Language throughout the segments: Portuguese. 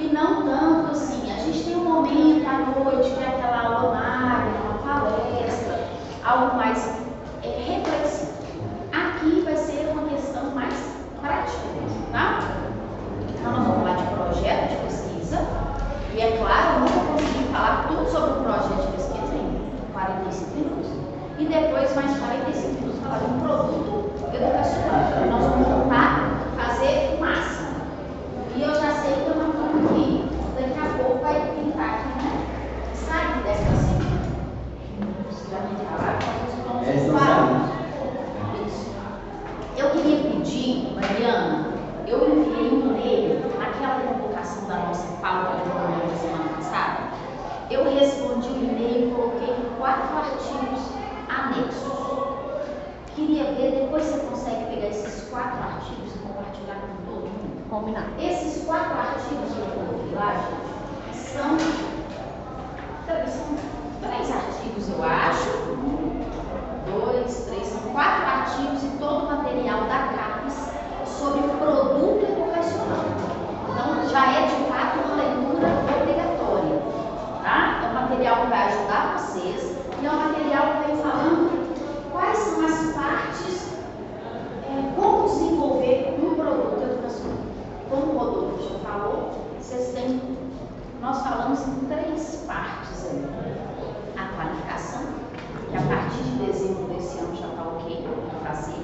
E não tanto assim, a gente tem um momento à noite, que é aquela aula magna, uma palestra, algo mais reflexivo. Aqui vai ser uma questão mais prática, tá? Então nós vamos falar de projeto de pesquisa, e é claro, eu não vou conseguir falar tudo sobre o projeto de pesquisa em 45 minutos. E depois, mais 45 minutos, falar de um produto educacional. Nós vamos tentar fazer o máximo. E eu já sei que eu não vou aqui, daqui a pouco vai pintar aqui, né? Sair dessa semana. Já me falaram, nós vamos parar. Isso. Eu queria pedir, Mariana, eu enviei um e-mail, aquela convocação da nossa pauta de reunião da semana passada. Eu respondi o e-mail e coloquei 4 artigos anexos. Queria ver, depois você consegue pegar esses 4 artigos e compartilhar com todo mundo. Combinado. Esses 4 artigos que eu coloquei lá, gente, são 3 artigos, eu acho. 1, 2, 3, são 4 artigos e todo o material da CAPES sobre produto educacional. Então, já é de fato uma leitura obrigatória, tá? É um material que vai ajudar vocês e é um material que vem falando quais são as partes, como desenvolver um produto educacional. Como o Rodolfo já falou, nós falamos em 3 partes aí. A qualificação, que a partir de dezembro desse ano já está ok para fazer.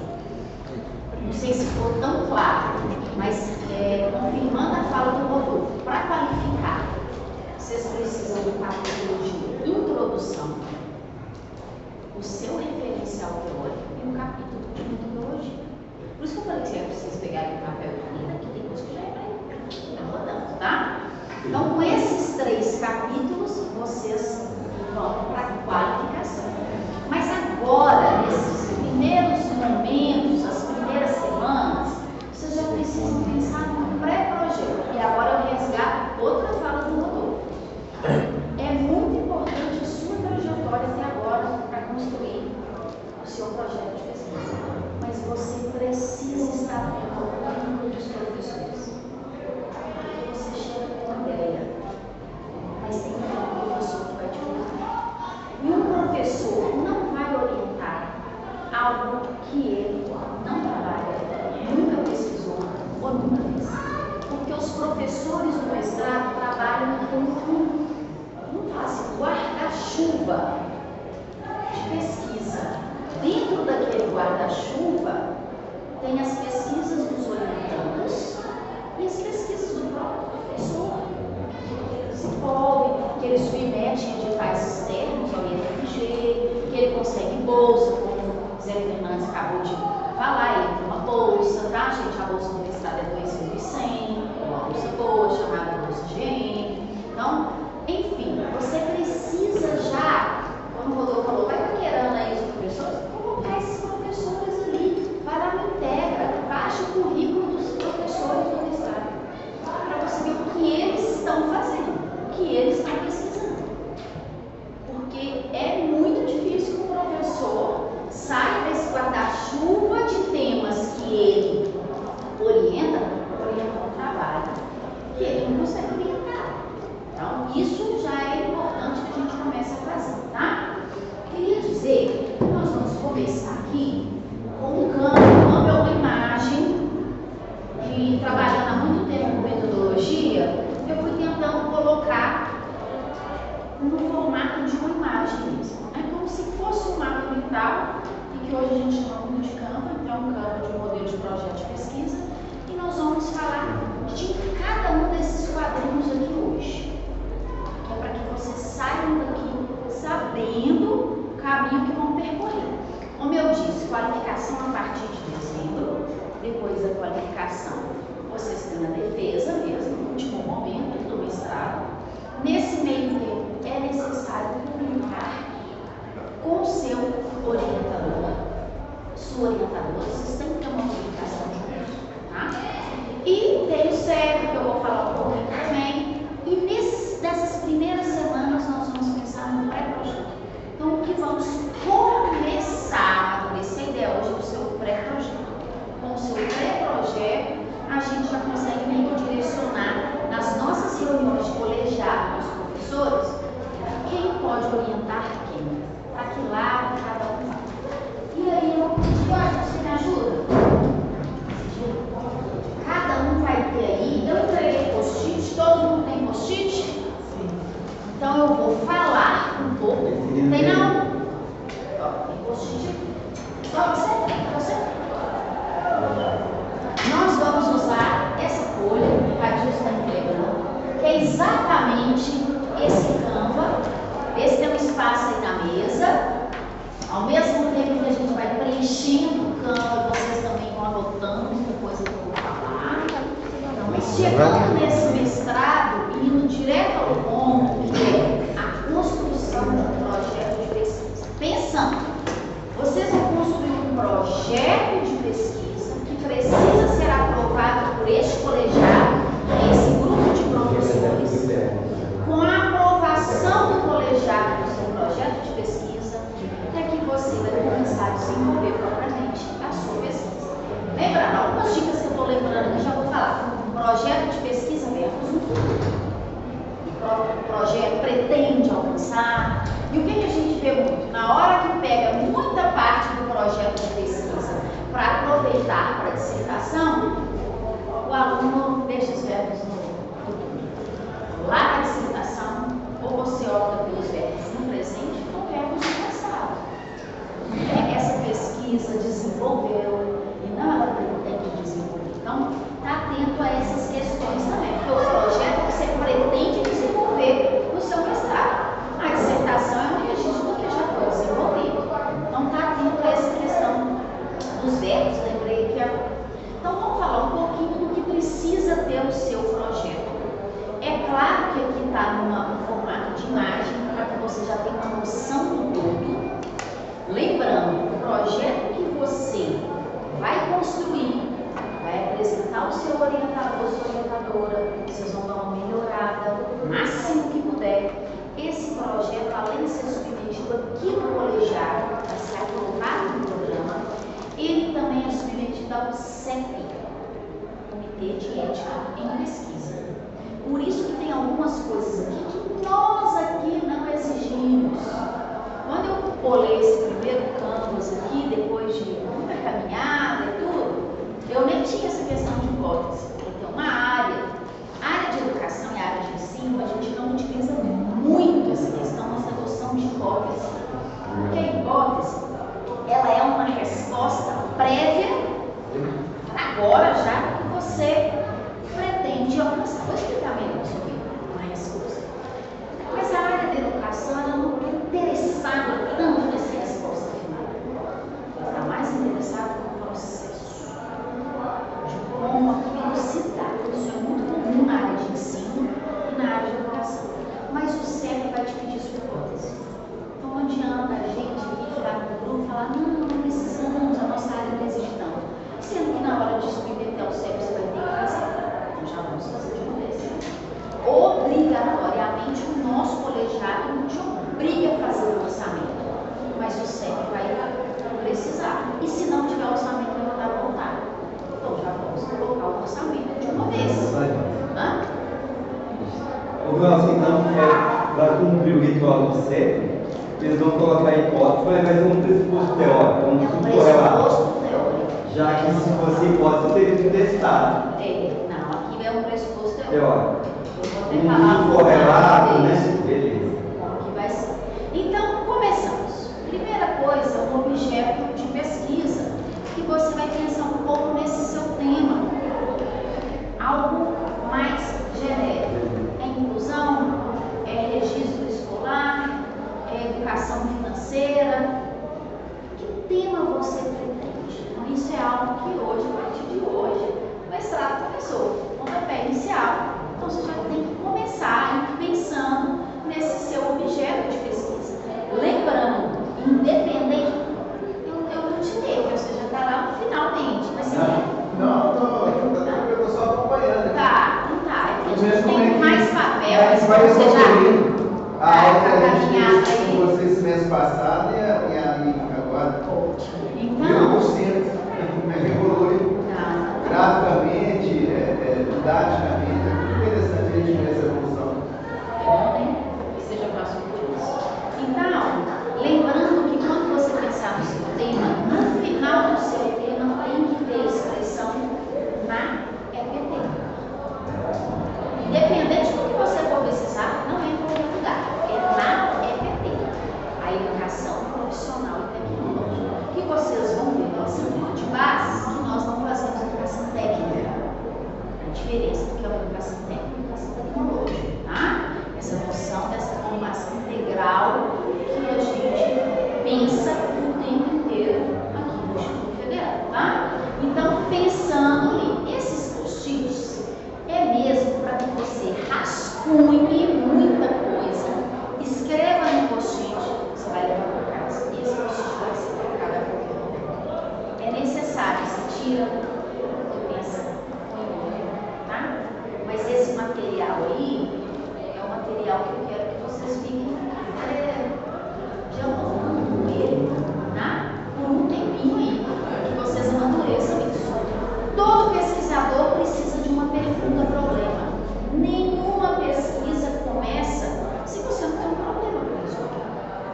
Não sei se ficou tão claro, mas confirmando a fala do Rodolfo, para qualificar, vocês precisam do capítulo de introdução, o seu referencial teórico e um capítulo de metodologia. Por isso que eu falei que você precisa pegar o papel e caneta, que tem coisa que já é rodando, tá? Então, com esses 3 capítulos, vocês vão para a qualificação. Mas agora, nesses primeiros momentos, as primeiras semanas, vocês já precisam pensar no pré-projeto. E agora eu resgato outra fala do Rodolfo. É muito importante a sua trajetória até agora para construir o seu projeto de pesquisa. Mas você precisa estar dentro do grupo dos professores. Porque você chega com uma ideia, mas tem um professor que vai te orientar. E um professor não vai orientar algo que ele não trabalha, nunca pesquisou ou nunca fez. Porque os professores do mestrado trabalham com vamos falar assim, guarda-chuva de pesquisa. Dentro daquele guarda-chuva tem as pesquisas dos orientandos e as pesquisas do próprio professor. Que ele desenvolve, que ele submete em editais externos ao IFMG, que ele consegue bolsa, como o Zé Fernandes acabou de falar, ele tem uma bolsa, tá, gente? A bolsa do mestrado é 2.100, uma bolsa boa, chamada Bolsa GM. Então, enfim, você precisa já, como o Rodolfo falou, vai paquerando aí os professores, colocar esses professores ali, vai lá no Integra, baixa o currículo dos professores do mestrado, para você ver o que eles estão fazendo, o que eles estão pesquisando. Porque é muito difícil que o professor saia desse guarda-chuva de temas que ele orienta um trabalho que ele não consegue orientar. Então, isso já é importante que a gente comece a fazer, tá? Queria dizer que nós vamos começar aqui com um campo. O campo é uma imagem que, trabalhando há muito tempo com metodologia, eu fui tentando colocar no formato de uma imagem mesmo. É como se fosse um mapa mental, e que hoje a gente chama muito de campo, então é um campo de modelo de projeto de pesquisa, e nós vamos falar de cada um desses quadrinhos aqui hoje. Que é para que vocês saiam daqui sabendo o caminho que vão percorrer. Como eu disse, qualificação a partir de dezembro, depois da qualificação, vocês têm a defesa mesmo, no último momento do mestrado. Nesse meio tempo, é necessário comunicar com o seu orientador, sua orientadora, vocês têm que ter uma comunicação juntos, tá? E tem o CEP, exatamente esse Canva. Esse tem um espaço aí na mesa. Ao mesmo tempo que a gente vai preenchendo o Canva, vocês também vão anotando muita coisa que eu vou falar. Então, mas chegando nesse mestrado, indo direto ao ponto, que é a construção de um projeto de pesquisa. Pensando, vocês vão construir um projeto de pesquisa que precisa ser aprovado por este colegiado, esse grupo de professores, com a aprovação do colegiado do seu projeto de pesquisa, é que você vai começar a desenvolver propriamente a sua pesquisa. Lembrando, algumas dicas que eu estou lembrando aqui, já vou falar. Projeto de pesquisa versus um projeto pretende alcançar. E o que a gente vê muito? Na hora que pega muita parte do projeto de pesquisa para aproveitar para a dissertação, o aluno deixa os verbos no lá na dissertação, ou você opta pelos verbos no presente ou verbos no passado. Essa pesquisa desenvolveu e não ela tem que desenvolver. Então, está atento a essas questões também, porque o projeto que você pretende desenvolver no seu mestrado. A dissertação é um registro do que já foi desenvolvido. Então, está atento a essa questão dos verbos, lembrei aqui agora. Então, vamos falar um pouquinho do que precisa ter o seu projeto. É claro que aqui está no formato de imagem, para que você já tenha uma noção do todo. Lembrando, o projeto que você vai construir, vai apresentar o seu orientador, sua orientadora, vocês vão dar uma melhorada, o máximo que puder. Esse projeto, além de ser submetido aqui no colegiado, para ser aprovado no programa, ele também é submetido ao CEP, Comitê de Ética em Pesquisa. Por isso que tem algumas coisas aqui que nós aqui não exigimos. Quando eu colei esse primeiro Canvas aqui, depois de muita caminhada e tudo, eu nem tinha essa questão de hipótese. Então, uma área de educação e área de ensino, a gente não utiliza muito essa questão, essa noção de hipótese. Porque a hipótese, ela é uma resposta prévia, agora já, que você pretende alcançar. Vou explicar melhor sobre uma resposta. Mas a área da educação, ela não está interessada tanto nessa resposta final. Ela está mais interessada no processo, de como aquilo se dá. Isso é muito comum na área de ensino e na área de educação. Mas o CEP vai te pedir sua hipótese. Então não adianta a gente ficar no grupo e falar, não precisamos, a nossa área não exige tanto. Sendo que na hora de submeter ao CEP você vai ter que fazer. Então já vamos fazer de uma vez. Obrigatoriamente o nosso colegiado não te obriga a fazer o orçamento. Mas o CEP vai precisar. E se não tiver orçamento, vai mandar voltar. Então já vamos colocar o orçamento de uma vez. Hã? O Glaucio, então, para cumprir o ritual do CEP, eles vão colocar a hipótese, mas vai ser um pressuposto teórico, um pressuposto teórico. Já que se fosse hipótese, teria que testar. Não, aqui é um pressuposto teórico. Eu vou até Um falar correlato, né? Beleza. Como que vai ser. Então, começamos. Primeira coisa, um objeto de pesquisa, que você vai pensar um pouco nesse seu tema. Algo mais genérico. É inclusão, é registro escolar, é educação financeira. Que tema você pretende? Então, isso é algo que hoje, a partir de hoje, o mestrado começou. Pontapé inicial. Então, você já tem que começar pensando nesse seu objeto de pesquisa. Lembrando, independente, eu não te dei, você já está lá finalmente. Mas você eu estou só acompanhando. Tá. É que a gente tem mais papel, mas vai você já a aula que a caminhada gente fez aí. com vocês esse mês passado e a minha agora. Então, 1000%. Evoluiu graficamente, didaticamente. É muito interessante a gente ver essa evolução. que seja próximo disso. Então, lembrando que quando você pensar no seu tema, no final do seu tema tem que ter expressão na EPT. Independente do que você for precisar, não é em qualquer lugar, é na EPT, a educação profissional e tecnológica, que vocês vão ver na nossa aula de base, que nós não fazemos educação técnica. A diferença do que é uma educação técnica e educação tecnológica. rascunhe muita coisa, escreva no post-it, você vai levar para casa. E esse post-it vai ser colocado a qualquer momento. É necessário, você tira, pensa, põe no olho, tá? Mas esse material aí é o material que eu quero que vocês fiquem dialogando com ele, tá? Por um tempinho aí, que vocês amadureçam isso. Todo pesquisador precisa de uma pergunta-problema. Nenhuma pesquisa começa se você não tem um problema com isso.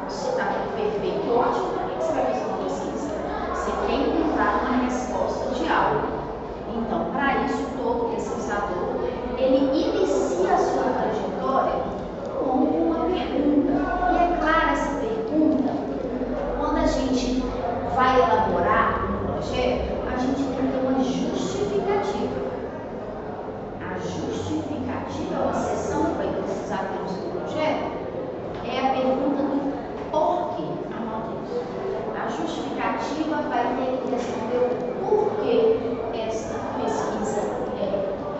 Se está tudo perfeito, ótimo, para que você vai fazer uma pesquisa? Você quer encontrar uma resposta de algo. Então, para isso, todo pesquisador, ele inicia a sua trajetória com uma pergunta. E é clara essa pergunta, quando a gente vai elaborar um projeto, a gente tem que ter uma justificativa. A justificativa, uma seção que vai precisar ter no seu projeto, é a pergunta do porquê. Anote isso. A justificativa vai ter que responder o porquê esta pesquisa é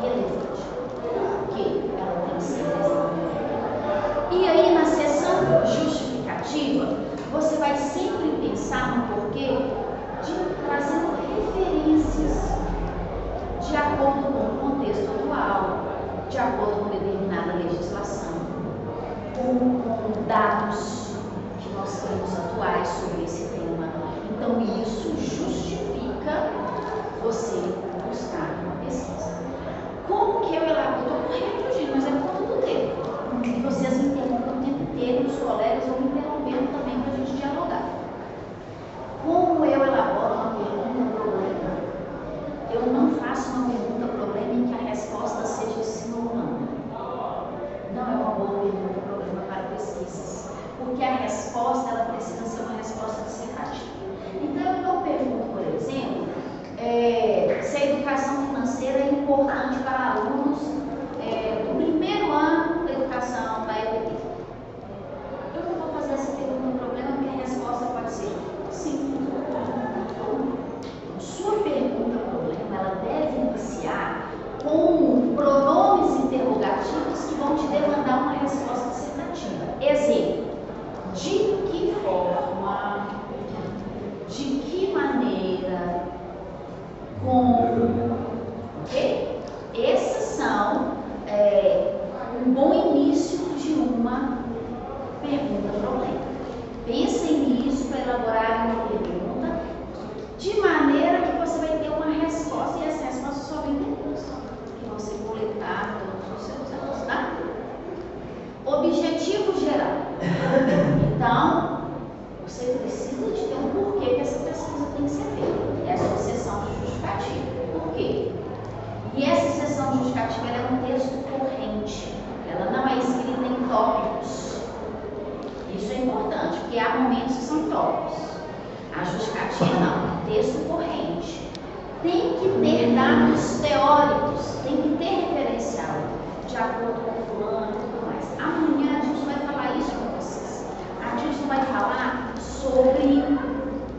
relevante. Por que ela tem que ser desenvolvida? E aí, na seção justificativa, você vai sempre pensar no porquê, trazendo referências de acordo com o contexto atual, de acordo com determinada legislação, com dados que nós temos atuais sobre esse tema. Então, isso justifica você buscar uma pesquisa. Como que eu elaboro? Estou correndo, gente, mas é por conta do tempo. E vocês me interrompem o tempo inteiro, os colegas vão me interrompendo também para a gente dialogar. Como eu elaboro uma pergunta-problema? Eu não faço uma pergunta-problema em que a resposta seja sim ou não. Não é uma boa pergunta-problema para pesquisas, porque a resposta ela precisa ser uma resposta dissertativa. Então, eu não pergunto, por exemplo, se a educação financeira é importante para alunos do primeiro ano da educação da EPT. Eu não vou fazer essa pergunta-problema, porque a resposta pode ser sim. Sua pergunta-problema, ela deve iniciar com pronomes interrogativos que vão te demandar uma resposta dissertativa. Exemplo: de que forma, de que maneira, como, ok? Esses são um bom início de uma pergunta-problema. Pensem nisso para elaborar uma pergunta, de maneira que você vai ter uma resposta, e essa resposta só vem depois, que você coletar todos os seus dados, tá? Objetivo geral. Então, você precisa de ter um porquê que essa pesquisa tem que ser feita. É a sua seção de justificativa. Por quê? E essa seção de justificativa é um texto corrente. Ela não é escrita em tópicos. Isso é importante, porque há momentos que são tópicos. A justificativa não, texto corrente. Tem que ter dados teóricos, tem que ter referencial, de acordo com o fulano e tudo mais. Amanhã a gente vai falar isso com vocês. A gente vai falar sobre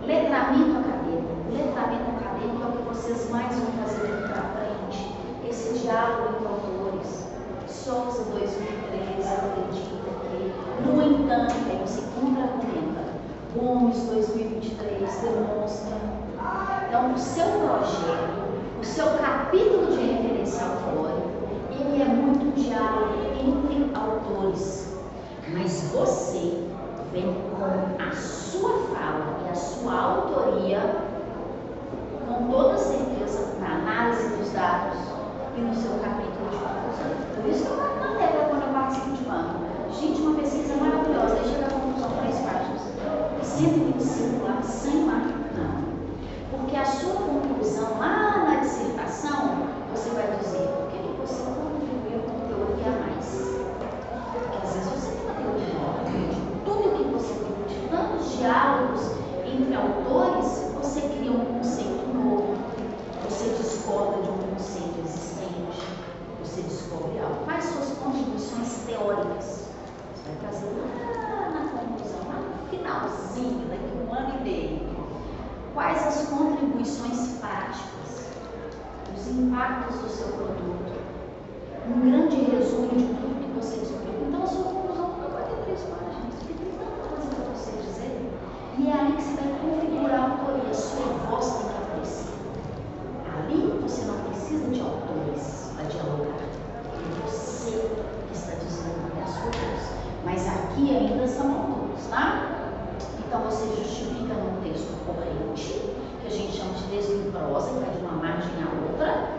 letramento acadêmico. Letramento acadêmico é o que vocês mais vão fazer daqui para frente. Esse diálogo entre autores. Souza 2003 acredita que, no entanto, aí você contra-argumenta. Gomes 2023 demonstra. Então, o seu projeto, o seu capítulo de referencial teórico, ele é muito um diálogo entre autores, mas você vem com a sua fala e a sua autoria, com toda certeza, na análise dos dados e no seu capítulo de conclusão. Por isso que eu não lembro quando eu participo de banco. Gente, uma pesquisa maravilhosa, aí chega a conclusão 3 páginas. 125 lá, sem marca, não. Porque a sua conclusão lá na dissertação, você vai dizer por que você contribuiu com teoria a mais. Porque às vezes você tem uma teoria nova, de tudo que você tem, de tantos diálogos entre autores, você cria um conceito novo, você discorda de um conceito existente, você descobre algo. Quais suas contribuições teóricas? Você vai trazer lá na conclusão, lá no finalzinho, daqui a 1 ano e meio. Quais as contribuições práticas, os impactos do seu produto? Um grande resumo de tudo que você são autores, tá? Então você justifica num texto corrente, que a gente chama de texto em prosa, que vai de uma margem à outra.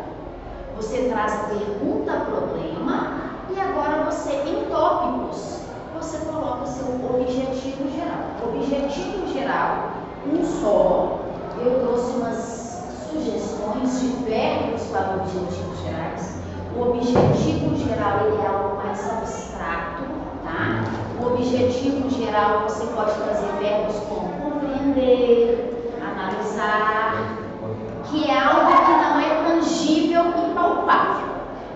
Você traz a pergunta-problema e agora você, em tópicos, você coloca seu objetivo geral. Objetivo geral, um só. Eu trouxe umas sugestões de verbos para objetivos gerais. O objetivo geral ele é algo mais abstrato, tá? O objetivo geral você pode trazer verbos como compreender, analisar, que é algo que não é tangível e palpável.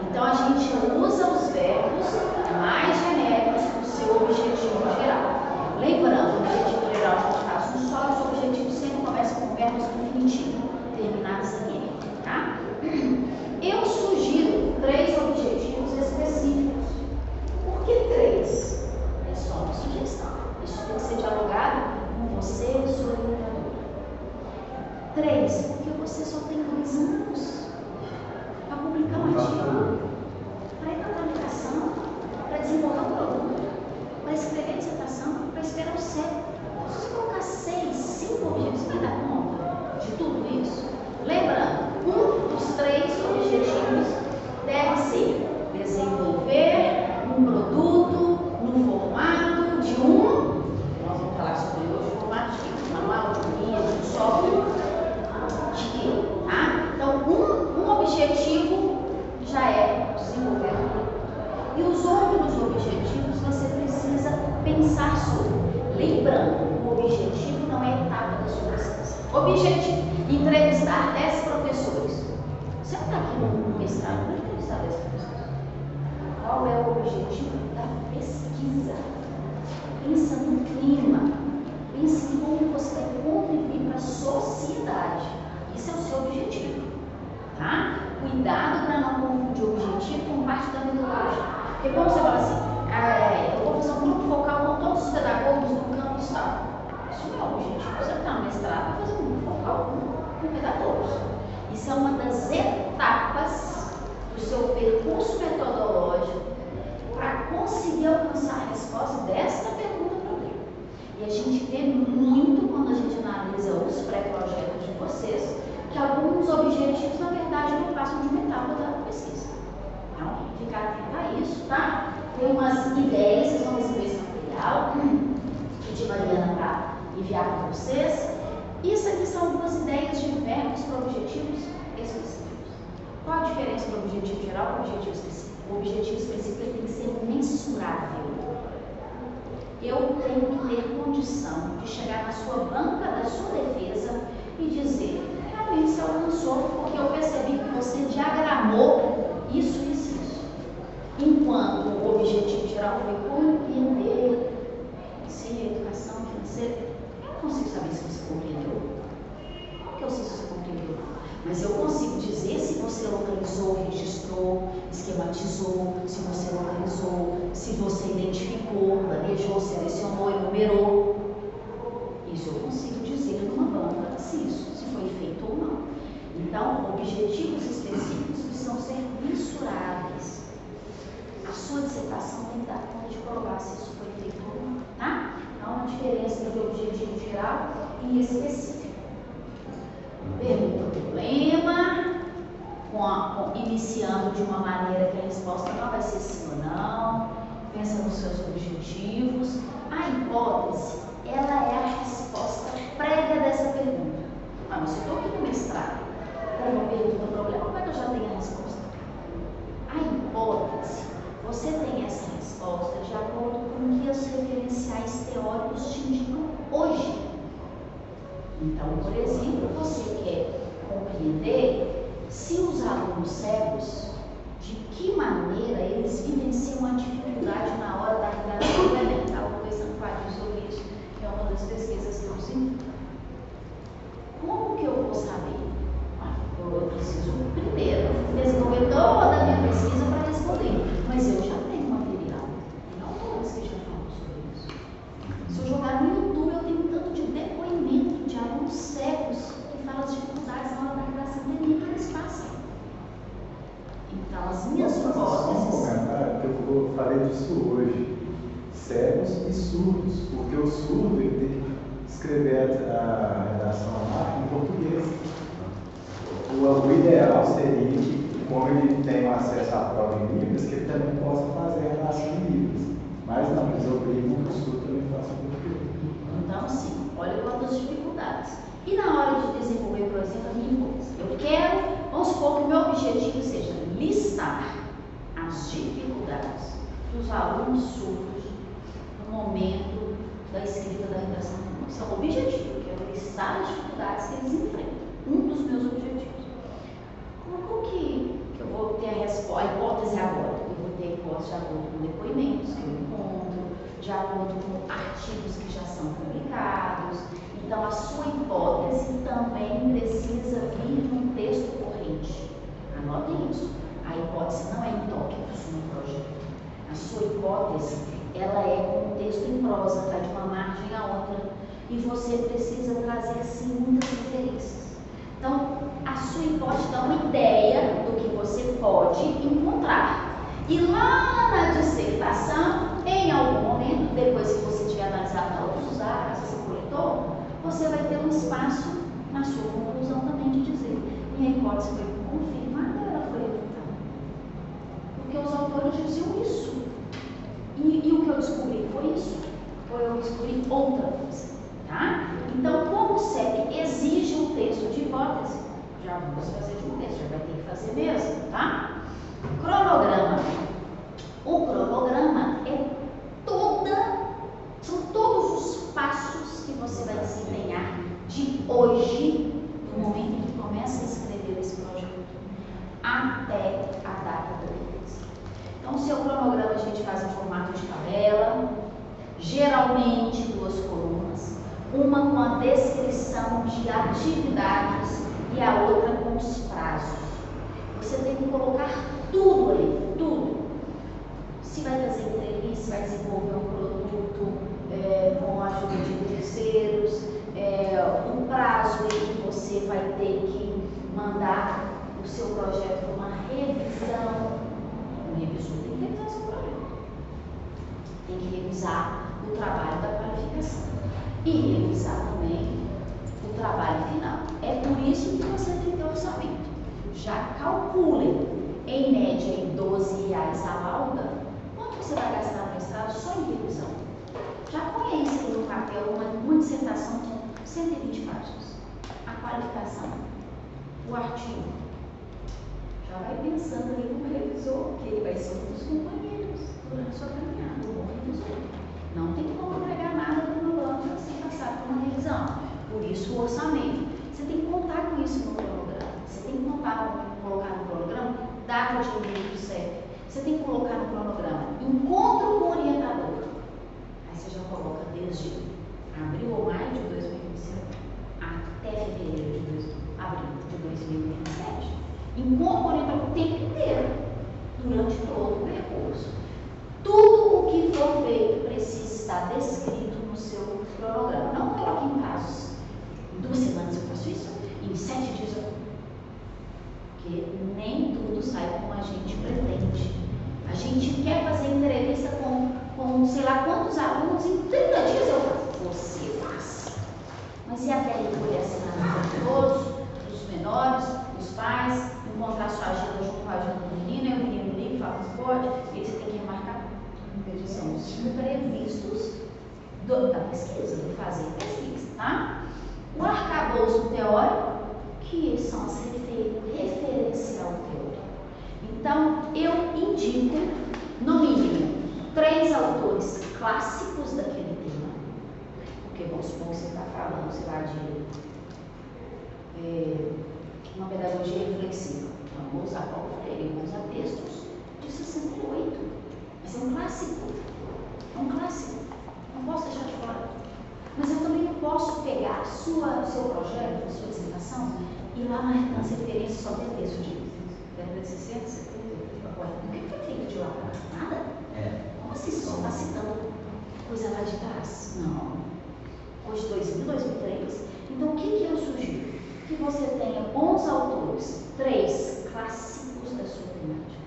Então a gente usa os verbos mais genéricos para o seu objetivo geral. Lembrando, o objetivo geral a gente faz um só, os objetivos sempre começam com verbos infinitivos, terminados em N, tá? Eu sugiro 3 objetivos específicos. Por que 3? É só uma sugestão. Isso tem que ser dialogado com você e sua orientadora. 3, porque você só tem 2 anos para publicar um artigo, para ir para a publicação, para desenvolver um produto, para escrever dissertação, para esperar o certo. Se você colocar 6, 5 objetivos, você vai dar conta de tudo isso? Lembrando, um dos 3 objetivos deve ser desenvolver um produto no formato de nós vamos falar sobre hoje, o formato de manual, de guia, de software, de quê? Tá? Então, um objetivo já é desenvolver um produto. E os outros objetivos você precisa pensar sobre. Lembrando, o objetivo não é a etapa da sua pesquisa. Objetivo, entrevistar 10 professores. Você não está aqui no mestrado para entrevistar 10 professores. Qual é o objetivo da pesquisa? Pensa no clima. Pense em como você vai contribuir para a sociedade. Isso é o seu objetivo. Tá? Cuidado para não confundir o objetivo com parte da metodologia. Porque quando você fala assim, eu vou fazer um grupo focal com todos os pedagogos do campus tal. Isso não é o objetivo. Você está no mestrado para fazer um grupo focal com pedagogos. Isso é uma das etapas do seu percurso metodológico para conseguir alcançar a resposta desta pergunta problema. E a gente vê muito quando a gente analisa os pré-projetos de vocês, que alguns objetivos, na verdade, não passam de uma etapa da pesquisa. Então, ficar atento a isso, tá? Tem umas ideias, vocês vão receber esse material, pedir Mariana para enviar para vocês. Isso aqui são algumas ideias de verbos para objetivos específicos. Qual a diferença do objetivo geral para o objetivo específico? O objetivo específico tem que ser mensurável. Eu tenho que ter condição de chegar na sua banca da sua defesa e dizer, realmente você alcançou, porque eu percebi que você diagramou isso. Enquanto o objetivo geral foi compreender se a educação financeira, eu não consigo saber se você compreendeu. Como que eu sei se você compreendeu? Mas eu consigo dizer se você localizou, registrou, esquematizou, se você localizou, se você identificou, planejou, selecionou, enumerou. Isso eu consigo dizer numa banca se foi feito ou não. Então, objetivos específicos precisam ser mensuráveis. A sua dissertação tem que dar conta de provar se isso foi feito ou não, tá? Há uma diferença entre objetivo geral e específico. Pergunta o problema, iniciando de uma maneira que a resposta não vai ser sim ou não, pensa nos seus objetivos. A hipótese, ela é a resposta prévia dessa pergunta. Mas se eu estou aqui no mestrado, como eu pergunto o problema, como é que eu já tenho a resposta? A hipótese, você tem essa resposta de acordo com o que os referenciais teóricos te indicam hoje. Então, por exemplo, você quer compreender se os alunos cegos, de que maneira eles vivenciam a dificuldade na hora da redação elemental. Estou pensando quadrinho sobre isso, que é uma das pesquisas que eu sinto. Como que eu vou saber? Eu preciso primeiro desenvolver toda a minha pesquisa para responder, mas eu já tenho material. Não todos que já falam sobre isso. Se eu jogar no YouTube, eu tenho tanto de depoimento de alunos cegos que falam as dificuldades na hora da redação do Enem que eles passam. Então, as minhas hipóteses. Eu falei disso hoje. cegos e surdos, porque o surdo ele tem que escrever a redação lá em português. O ideal seria que, como ele tem acesso à prova em Libras, que ele também possa fazer a redação em Libras. Mas não, eles obrigam que o surdo também faça em português. Então, assim, olha quantas dificuldades. E na hora de desenvolver, por exemplo, a minha coisa, eu quero, vamos supor que o meu objetivo seja listar as dificuldades dos alunos surdos no momento da escrita da redação. Isso é um objetivo, eu quero listar as dificuldades que eles enfrentam. Um dos meus objetivos. Como que eu vou ter a hipótese agora? Eu vou ter a hipótese de acordo com depoimentos que eu encontro, de acordo com artigos que já são publicados. Então, a sua hipótese também precisa vir num texto corrente. Anotem isso. A hipótese não é em toque do seu projeto. A sua hipótese, ela é com um texto em prosa, vai de uma margem a outra, e você precisa trazer, sim, muitas referências. Então, a sua hipótese dá uma ideia do que você pode encontrar. E lá na dissertação, em algum momento, depois que você tiver analisado todos os dados, você coletou, você vai ter um espaço na sua conclusão também de dizer: minha hipótese foi confirmada, ela foi refutada. Porque os autores diziam isso. E o que eu descobri foi isso. Ou eu descobri outra coisa. Tá? Então, como o CEP exige um texto de hipótese, já vamos fazer de um texto, já vai ter que fazer mesmo, tá? Cronograma. O cronograma são todos os passos que você vai desempenhar de hoje, no momento em que começa a escrever esse projeto, até a data da revista. Então, o seu cronograma a gente faz em formato de tabela, geralmente 2 colunas, uma com a descrição de atividades e a outra com os prazos. Você tem que colocar tudo ali, tudo. Se vai fazer entrevista, se vai desenvolver um produto com a ajuda de terceiros, um prazo em que você vai ter que mandar o seu projeto para uma revisão. O revisor tem que revisar o seu projeto. Tem que revisar o trabalho da qualificação. E revisar também o trabalho final. É por isso que você tem que ter orçamento. Já calculem, em média, em R$12 a lauda, quanto você vai gastar no mestrado só em revisão. Já conhece no papel uma dissertação com 120 páginas. A qualificação, o artigo. Já vai pensando aí no revisor, que ele vai ser um dos companheiros durante a sua caminhada, o bom revisor. Não tem como entregar nada do cronograma sem passar por uma revisão. Por isso o orçamento. Você tem que contar com isso no cronograma. Você tem que colocar no cronograma data de envio do CEP. Você tem que colocar no cronograma encontro com o orientador. Aí você já coloca desde abril ou maio de 2025 até fevereiro de abril de 2027. Encontro com o orientador o tempo inteiro, durante todo o percurso. Tudo o que for feito precisa estar descrito no seu cronograma. Não coloque em prazos. Em 2 semanas eu faço isso, em 7 dias eu. Porque nem tudo sai como a gente pretende. A gente quer fazer entrevista com sei lá quantos alunos, em 30 dias eu faço. Você faz. Mas e até ele poder assinar de todos, dos menores, dos pais, encontrar sua agenda junto com a agenda do menino, e o menino liga e fala que pode, e aí você tem que remarcar. São os imprevistos da pesquisa, do fazer pesquisa, tá? O arcabouço teórico, que são as referencial teórico. Então, eu indico, no mínimo, 3 autores clássicos daquele tema, porque vamos supor que você está falando, sei lá, de uma pedagogia reflexiva. Então, vou usar Paulo Freire, vou usar textos de 68. Mas é um clássico. É um clássico. Não posso deixar de fora. Mas eu também não posso pegar seu projeto, a sua dissertação, e lá nas referências só tem texto de década de 60, 70, 80. O que foi feito de lá para cá? Nada? Como assim? Você só está citando coisa lá de trás? Não. Hoje, 2000, 2003. Então, o que eu sugiro? Que você tenha bons autores, 3 clássicos da sua temática,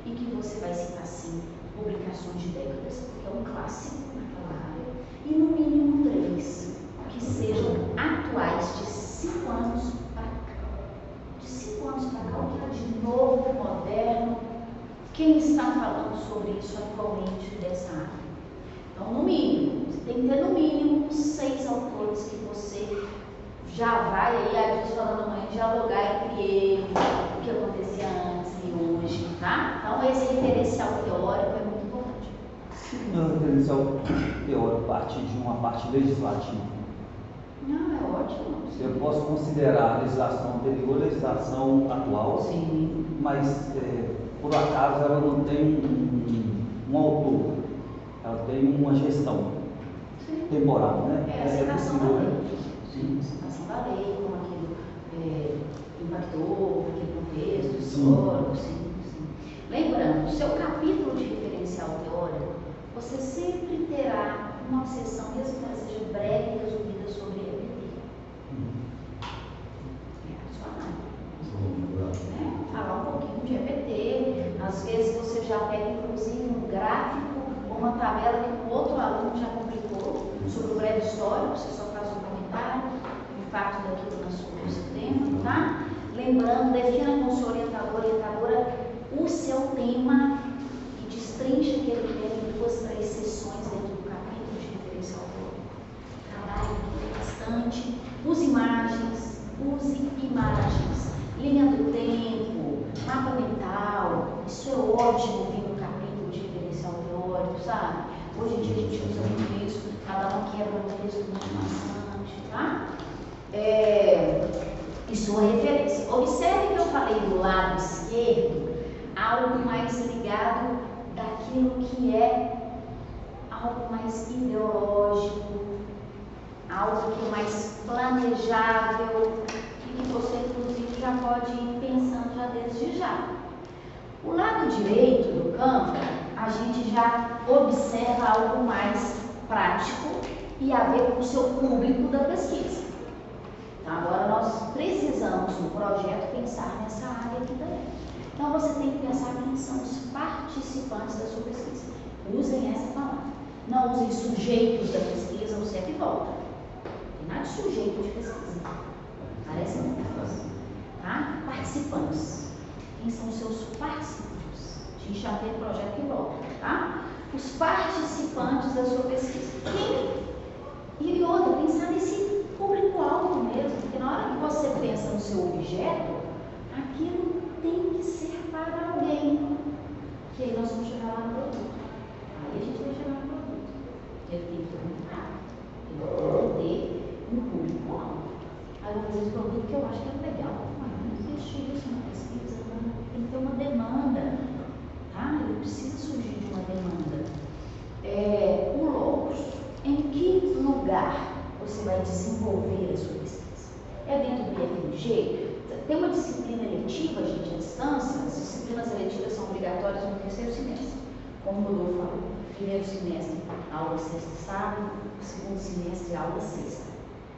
e que você vai citar, sim, publicações de décadas, porque é um clássico naquela área, e no mínimo 3 que sejam atuais, de 5 anos para cá. De 5 anos para cá, o que é de novo, moderno, quem está falando sobre isso atualmente dessa área? Então, no mínimo, você tem que ter no mínimo 6 autores que você já vai aí, a gente falando amanhã, dialogar entre eles, o que acontecia antes e hoje, tá? Então, esse referencial teórico é muito importante. Não, referencial teórico parte de uma parte legislativa. Não, é ótimo. Eu posso considerar a legislação anterior a legislação atual, Sim. mas por acaso ela não tem um autor, ela tem uma gestão temporal, né? É a citação da lei. Sim. Citação da lei, como aquilo impactou, aquele contexto histórico, sim. Lembrando, o seu capítulo de referencial teórico, você sempre terá uma seção, mesmo que ela seja breve e resumida, sobre EPT. É a sua área. Né? Falar um pouquinho de EPT, às vezes você já pega inclusive um gráfico ou uma tabela que o outro aluno já publicou sobre o breve histórico, você só faz um comentário, o impacto daquilo no seu tema, tá? Lembrando, defina com o seu orientadora o seu tema e destrincha aquele tema em 2, 3 sessões dentro do capítulo de referencial teórico. Trabalhe bastante, use imagens, linha do tempo, mapa mental, isso é ótimo vir no capítulo de referencial teórico, sabe? Hoje em dia a gente usa muito isso, cada um quebra um texto muito maçante, tá? Isso é referência. Observe que eu falei do lado esquerdo, algo mais ligado daquilo que é algo mais ideológico, algo que é mais planejável e que você, inclusive, já pode ir pensando já desde já. O lado direito do campo, a gente já observa algo mais prático e a ver com o seu público da pesquisa. Então, agora nós precisamos, no projeto, pensar nessa área aqui também. Então, você tem que pensar quem são os participantes da sua pesquisa. Usem essa palavra. Não usem sujeitos da pesquisa, o CEP volta. Não tem nada de sujeito de pesquisa. Parece muito fácil. Tá? Participantes. Quem são os seus participantes? A gente já tem um projeto que volta, tá? Os participantes da sua pesquisa. Quem? E outra, pensar nesse público-alvo mesmo, porque na hora que você pensa no seu objeto, aquilo tem que ser para alguém. Que aí nós vamos chegar lá no produto. Aí a gente vai chegar no produto. Ele tem que perguntar. Ele tem que ter um público-alvo. Aí eu vou fazer esse produto que eu acho que é legal. Mas não existe isso na pesquisa, não. Tem que ter uma demanda. Tá? Ele precisa surgir de uma demanda. O logos. Em que lugar você vai desenvolver a sua pesquisa? É dentro do IFMG? Tem uma disciplina eletiva, gente, à distância. As disciplinas eletivas são obrigatórias no 3º semestre. Como o Rodolfo falou, 1º semestre, aula sexta e sábado, 2º semestre, aula sexta.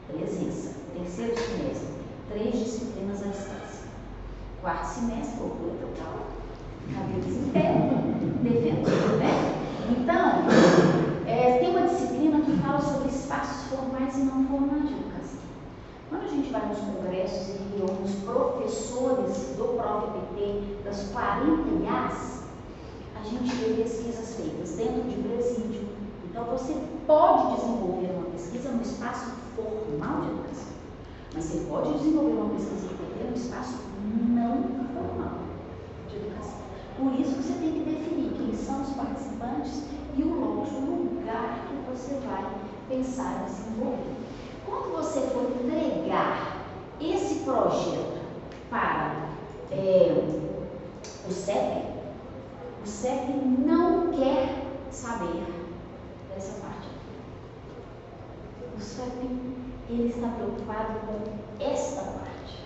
Presença. 3º semestre, 3 disciplinas à distância. 4º semestre, loucura total. Cabelos em pé, defendido, né? Então, tem uma disciplina que fala sobre espaços formais e não formais de educação. Quando a gente vai nos congressos e reúne os professores do ProfPT, das 40 IAs, a gente vê pesquisas feitas dentro de presídio. Então, você pode desenvolver uma pesquisa no espaço formal de educação, mas você pode desenvolver uma pesquisa no espaço não formal de educação. Por isso que você tem que definir quem são os participantes e o lugar que você vai pensar em desenvolver. Quando você for entregar esse projeto para o CEP não quer saber dessa parte. O CEP ele está preocupado com esta parte.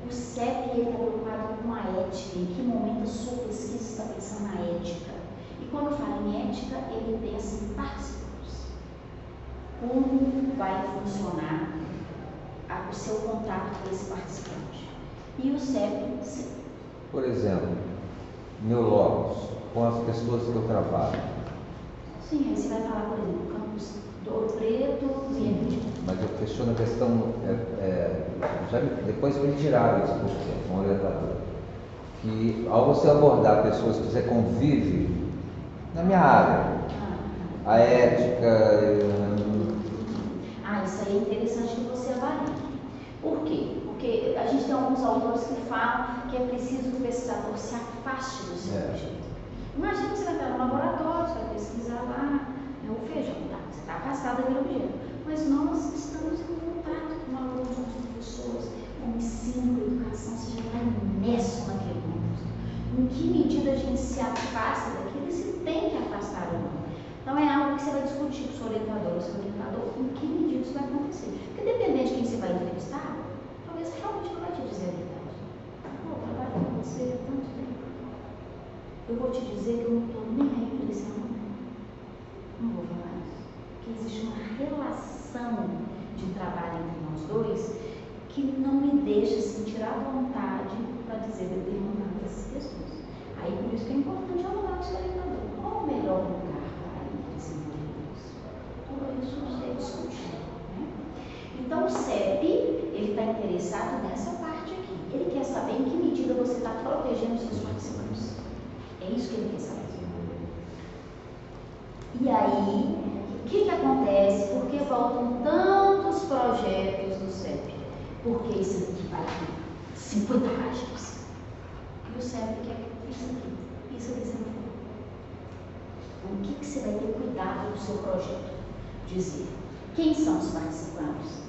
O CEP ele está preocupado com a ética, em que momento a sua pesquisa está pensando na ética. E quando fala em ética, ele pensa em participantes. Como vai funcionar o seu contato com esse participante? E o CEP, sim. Por exemplo, meu logos, com as pessoas que eu trabalho, Sim, aí você vai falar, por exemplo, campus do Ouro Preto e Emílio. Mas eu questiono a questão, depois me tiraram isso com o orientador, que ao você abordar pessoas que você convive na minha área, a ética... Isso aí é interessante que você avalie. Por quê? Porque a gente tem alguns autores que falam que é preciso que o pesquisador se afaste do seu projeto. Imagina que você vai estar no laboratório, você vai pesquisar lá o feijão, tá? Você está afastado daquele objeto. Mas nós estamos em contato com alunos, com professores, com o ensino, com a educação, você já está imerso naquele mundo. Em que medida a gente se afasta daquilo e se tem que afastar ou não? Então é algo que você vai discutir com o seu orientador, em que medida isso vai acontecer. Porque dependendo de quem você vai entrevistar, talvez realmente não vai te dizer a verdade. Eu trabalho com você há tanto tempo. Eu vou te dizer que eu não estou nem aí para esse aluno. Não vou falar isso. Porque existe uma relação de trabalho entre nós dois que não me deixa sentir à vontade para dizer determinadas questões. Aí por isso que é importante alugar o seu orientador. Qual o melhor lugar? Tudo isso é discutido, né? Então o CEP, ele está interessado nessa parte aqui. Ele quer saber em que medida você está protegendo os seus participantes. É isso que ele quer saber. E aí, o que acontece? Por que voltam tantos projetos do CEP? Porque isso aqui vai ter 50 páginas. E o CEP quer isso aqui você não for. O que você vai ter cuidado do seu projeto? Dizer quem são os participantes,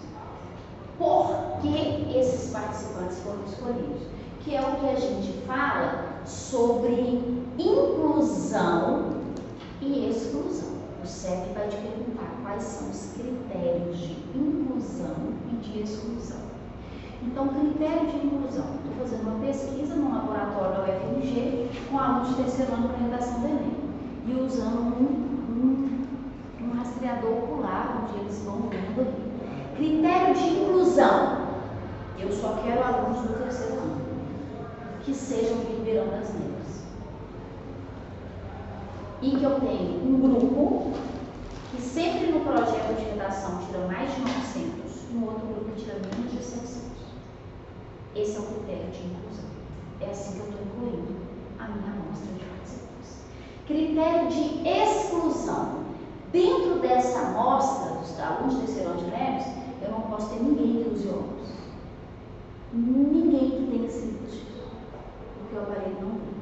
por que esses participantes foram escolhidos, que é o que a gente fala sobre inclusão e exclusão. O CEP vai te perguntar quais são os critérios de inclusão e de exclusão. Então, critério de inclusão. Estou fazendo uma pesquisa no laboratório da UFMG com alunos de terceiro ano para redação do Enem e usando um rastreador ocular, onde eles vão vendo ali. Critério de inclusão. Eu só quero alunos do terceiro ano que sejam de Ribeirão das Neves. E que eu tenho um grupo que sempre no projeto de redação tira mais de 900, no outro grupo tira menos de 700. Esse é o critério de inclusão. É assim que eu estou incluindo a minha amostra de participantes. Critério de exclusão. Dentro dessa amostra dos alunos de terceiro ano de Neves, eu não posso ter ninguém que use óculos. Ninguém que tenha cílios, porque o aparelho não tem.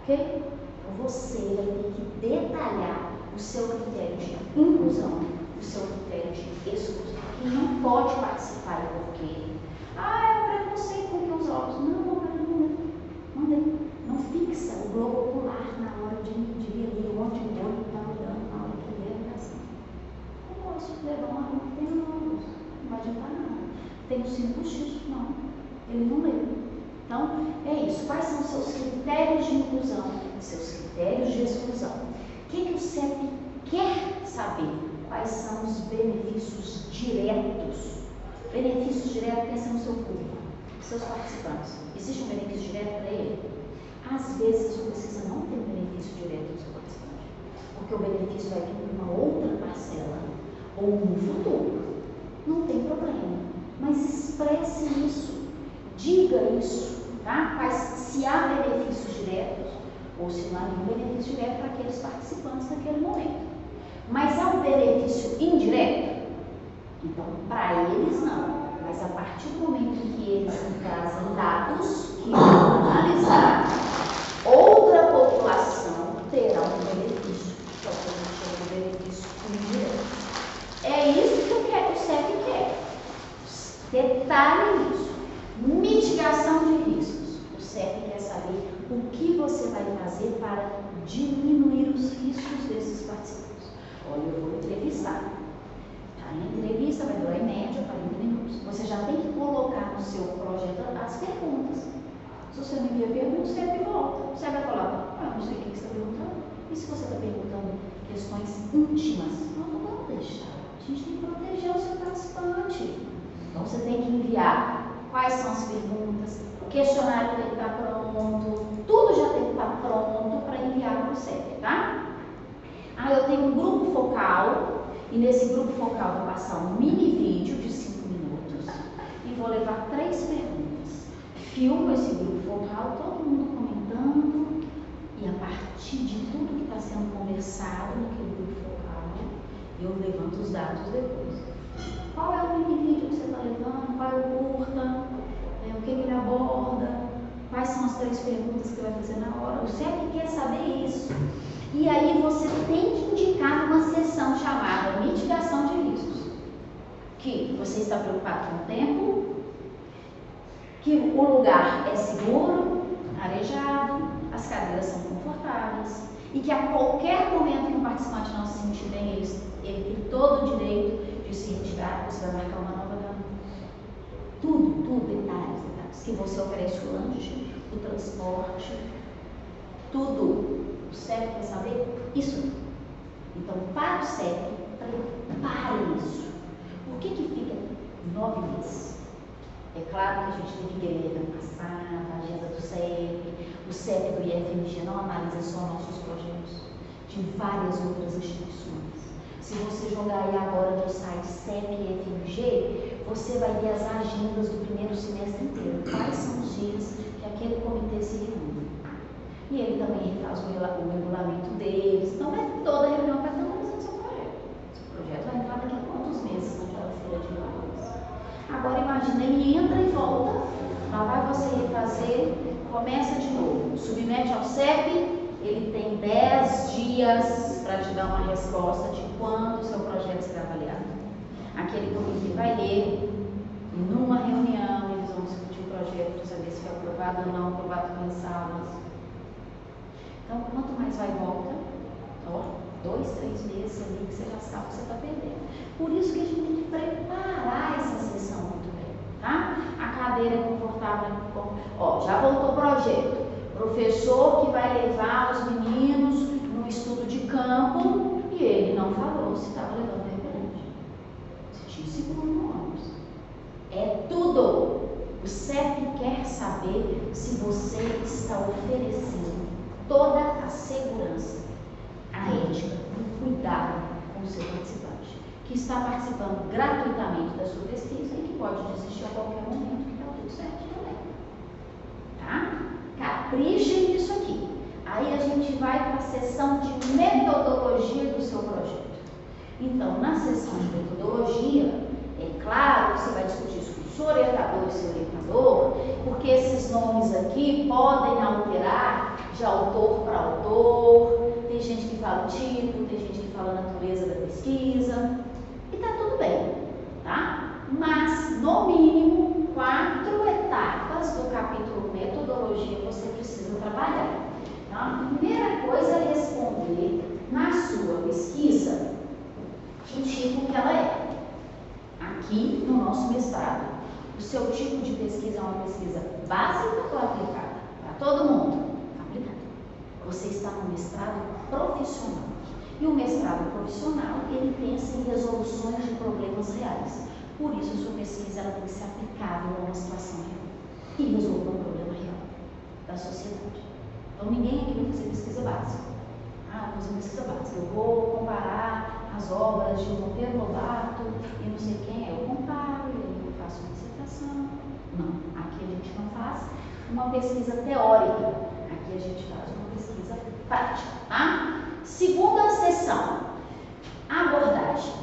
Ok? Então você vai ter que detalhar o seu critério de inclusão, o seu critério de exclusão. Quem não pode participar é porque é preconceito com que os óculos. Não fixa o globo ocular na hora de ver ali onde o olho está olhando na hora que lê a redação. Não posso levar um aluno que tem óculos, não vai adiantar nada. Tem o símbolo postiço, não, ele não lê. Então, é isso. Quais são os seus critérios de inclusão e seus critérios de exclusão? O que o CEP quer saber? Quais são os benefícios diretos? Benefícios diretos, pensa no seu público, seus participantes. Existe um benefício direto para ele? Às vezes, você precisa não ter um benefício direto do seu participante, porque o benefício vai vir de uma outra parcela, ou no futuro. Não tem problema, mas expresse isso, diga isso, tá? Se há benefícios diretos, ou se não há nenhum benefício direto para aqueles participantes naquele momento. Mas há um benefício indireto? Então, para eles não, mas a partir do momento em que eles trazem dados que vão analisar, outra população terá um benefício, que é o que a gente chama de benefício indireto. É isso que o CEP quer. Detalhe isso. Mitigação de riscos. O CEP quer saber o que você vai fazer para diminuir os riscos desses participantes. Olha, eu vou entrevistar. A entrevista vai durar em média 40 minutos. Você já tem que colocar no seu projeto as perguntas. Se você não envia perguntas, o CEP volta. Você vai falar, não sei o que você está perguntando. E se você está perguntando questões íntimas? Não vamos deixar. A gente tem que proteger o seu participante. Então você tem que enviar quais são as perguntas, o questionário tem que estar pronto, tudo já tem que estar pronto para enviar para o CEP, tá? E nesse grupo focal vou passar um mini vídeo de 5 minutos e vou levar 3 perguntas. Filmo esse grupo focal, todo mundo comentando, e a partir de tudo que está sendo conversado naquele grupo focal, eu levanto os dados depois. Qual é o mini vídeo que você está levando? Qual é o curta? O que ele aborda? Quais são as 3 perguntas que vai fazer na hora? O CEP quer saber isso. E aí você tem que indicar uma sessão chamada mitigação de riscos. Que você está preocupado com o tempo, que o lugar é seguro, arejado, as cadeiras são confortáveis e que a qualquer momento que um participante não se sentir bem, ele tem todo o direito de se retirar, você vai marcar uma nova data. Tudo, detalhes. Que você oferece o lanche, o transporte, tudo. O CEP quer saber isso. Então, para o CEP, prepare isso. Por que fica 9 meses? É claro que a gente teve que ver ano passado, a agenda do CEP, o CEP do IFMG não analisa só nossos projetos, de várias outras instituições. Se você jogar aí agora no site CEP e IFMG, você vai ver as agendas do primeiro semestre inteiro. Quais são os dias que aquele comitê se reúne. E ele também faz o regulamento deles. Então, não é toda reunião que está analisando seu projeto. Seu projeto vai entrar daqui a quantos meses naquela feira de valores. Agora, imagina, ele entra e volta, lá vai você refazer, começa de novo. Submete ao CEP, ele tem 10 dias para te dar uma resposta de quando o seu projeto será avaliado. Aquele comitê vai ler, e numa reunião eles vão discutir o projeto para saber se foi aprovado ou não, aprovado com ressalvas. Então, quanto mais vai e volta, 2, 3 meses ali que você já sabe que você está perdendo. Por isso que a gente tem que preparar essa sessão muito bem, tá? A cadeira é confortável, já voltou o projeto. Professor que vai levar os meninos no estudo de campo e ele não falou se estava levando repelente. Se tinha seguro no ônibus. É tudo. O CEP quer saber se você está oferecendo toda a segurança, a ética, o cuidado com o seu participante, que está participando gratuitamente da sua pesquisa e que pode desistir a qualquer momento, que está tudo certo também. Tá? Caprichem nisso aqui. Aí a gente vai para a sessão de metodologia do seu projeto. Então, na sessão de metodologia, é claro que você vai discutir isso com o seu orientador e seu orientador, porque esses nomes aqui podem alterar de autor para autor. Tem gente que fala o título, tem gente que fala a natureza da pesquisa, e tá tudo bem, tá? Mas, no mínimo, 4 etapas do capítulo metodologia você precisa trabalhar. Então, a primeira coisa é responder na sua pesquisa que tipo que ela é. Aqui no nosso mestrado, o seu tipo de pesquisa é uma pesquisa básica ou aplicada? Para todo mundo? Aplicada. Você está no mestrado profissional. E o mestrado profissional, ele pensa em resoluções de problemas reais. Por isso, a sua pesquisa ela tem que ser aplicável a uma situação real e resolver um problema real da sociedade. Então, ninguém aqui vai fazer pesquisa básica. Vou fazer pesquisa básica. Eu vou comparar as obras de Monteiro Lobato e não sei quem. Eu comparo, eu faço uma dissertação. Não, aqui a gente não faz uma pesquisa teórica. Aqui a gente faz uma pesquisa prática, tá? Segunda sessão, abordagem.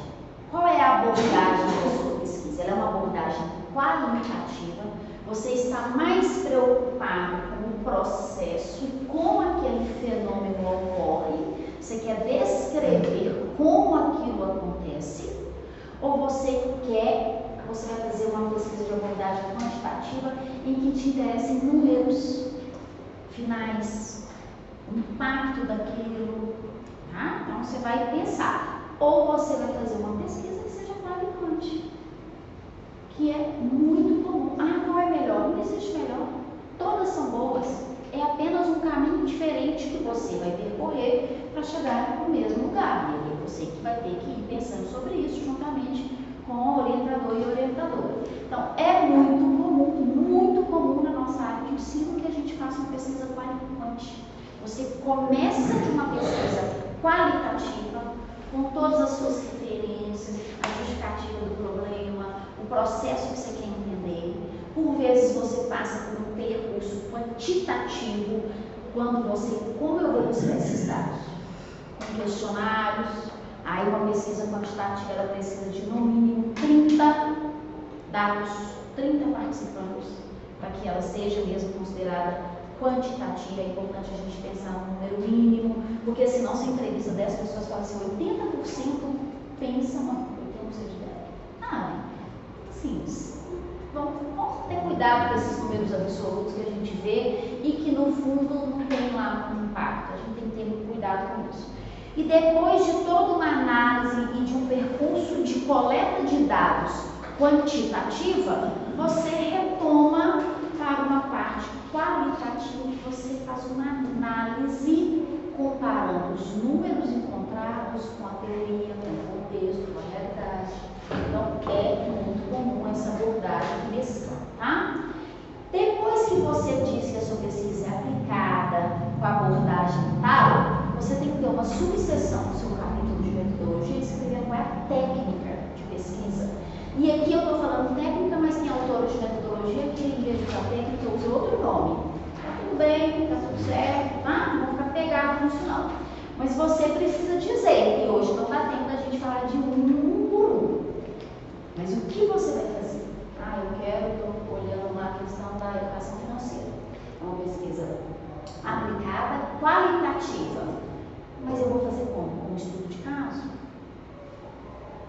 Qual é a abordagem da sua pesquisa? Ela é uma abordagem qualitativa. Você está mais preocupado com o processo e como aquele fenômeno ocorre. Você quer descrever como aquilo acontece, ou você vai fazer uma pesquisa de abordagem quantitativa em que te interessem números finais, o impacto daquilo, tá? Então você vai pensar, ou você vai fazer uma pesquisa que seja qualificante, que é muito comum. Qual é melhor? Não existe melhor, todas são boas, é apenas um caminho diferente que você vai percorrer para chegar no mesmo lugar, e é você que vai ter que ir pensando sobre isso juntamente com o orientador e orientadora. Então, é muito comum na nossa área de ensino que a gente faça uma pesquisa qualificante. Você começa de uma pesquisa qualitativa com todas as suas referências, a justificativa do problema, o processo que você quer entender. Por vezes você passa por um percurso quantitativo, quando você, como eu vou buscar esses dados? Com questionários, aí uma pesquisa quantitativa ela precisa de no mínimo 30 dados, 30 participantes, para que ela seja mesmo considerada quantitativa. É importante a gente pensar no número mínimo, porque senão se entrevista 10 pessoas, fala assim, 80% pensa uma coisa de ideia. Sim, vamos ter cuidado com esses números absolutos que a gente vê e que no fundo não tem lá um impacto. A gente tem que ter muito cuidado com isso. E depois de toda uma análise e de um percurso de coleta de dados quantitativa, você retoma para uma parte qualitativa, que você faz uma análise comparando os números encontrados com a teoria, com o contexto, com a realidade. Então, é muito comum essa abordagem mesclada, tá? Depois que você diz que a sua pesquisa é aplicada com a abordagem tal, você tem que ter uma subseção no seu capítulo de metodologia, escrevendo qual é a técnica de pesquisa. E aqui eu estou falando técnica, mas tem autores de metodologia que, em vez de usar técnica, usam outro nome. Tá tudo bem, tá tudo certo, tá? Não vou ficar pegado nisso não. Mas você precisa dizer, e hoje não dá tempo da gente falar de um por um. Mas o que você vai fazer? Estou olhando lá a questão da educação financeira. É uma pesquisa aplicada, qualitativa. Mas eu vou fazer como? Com um estudo de caso?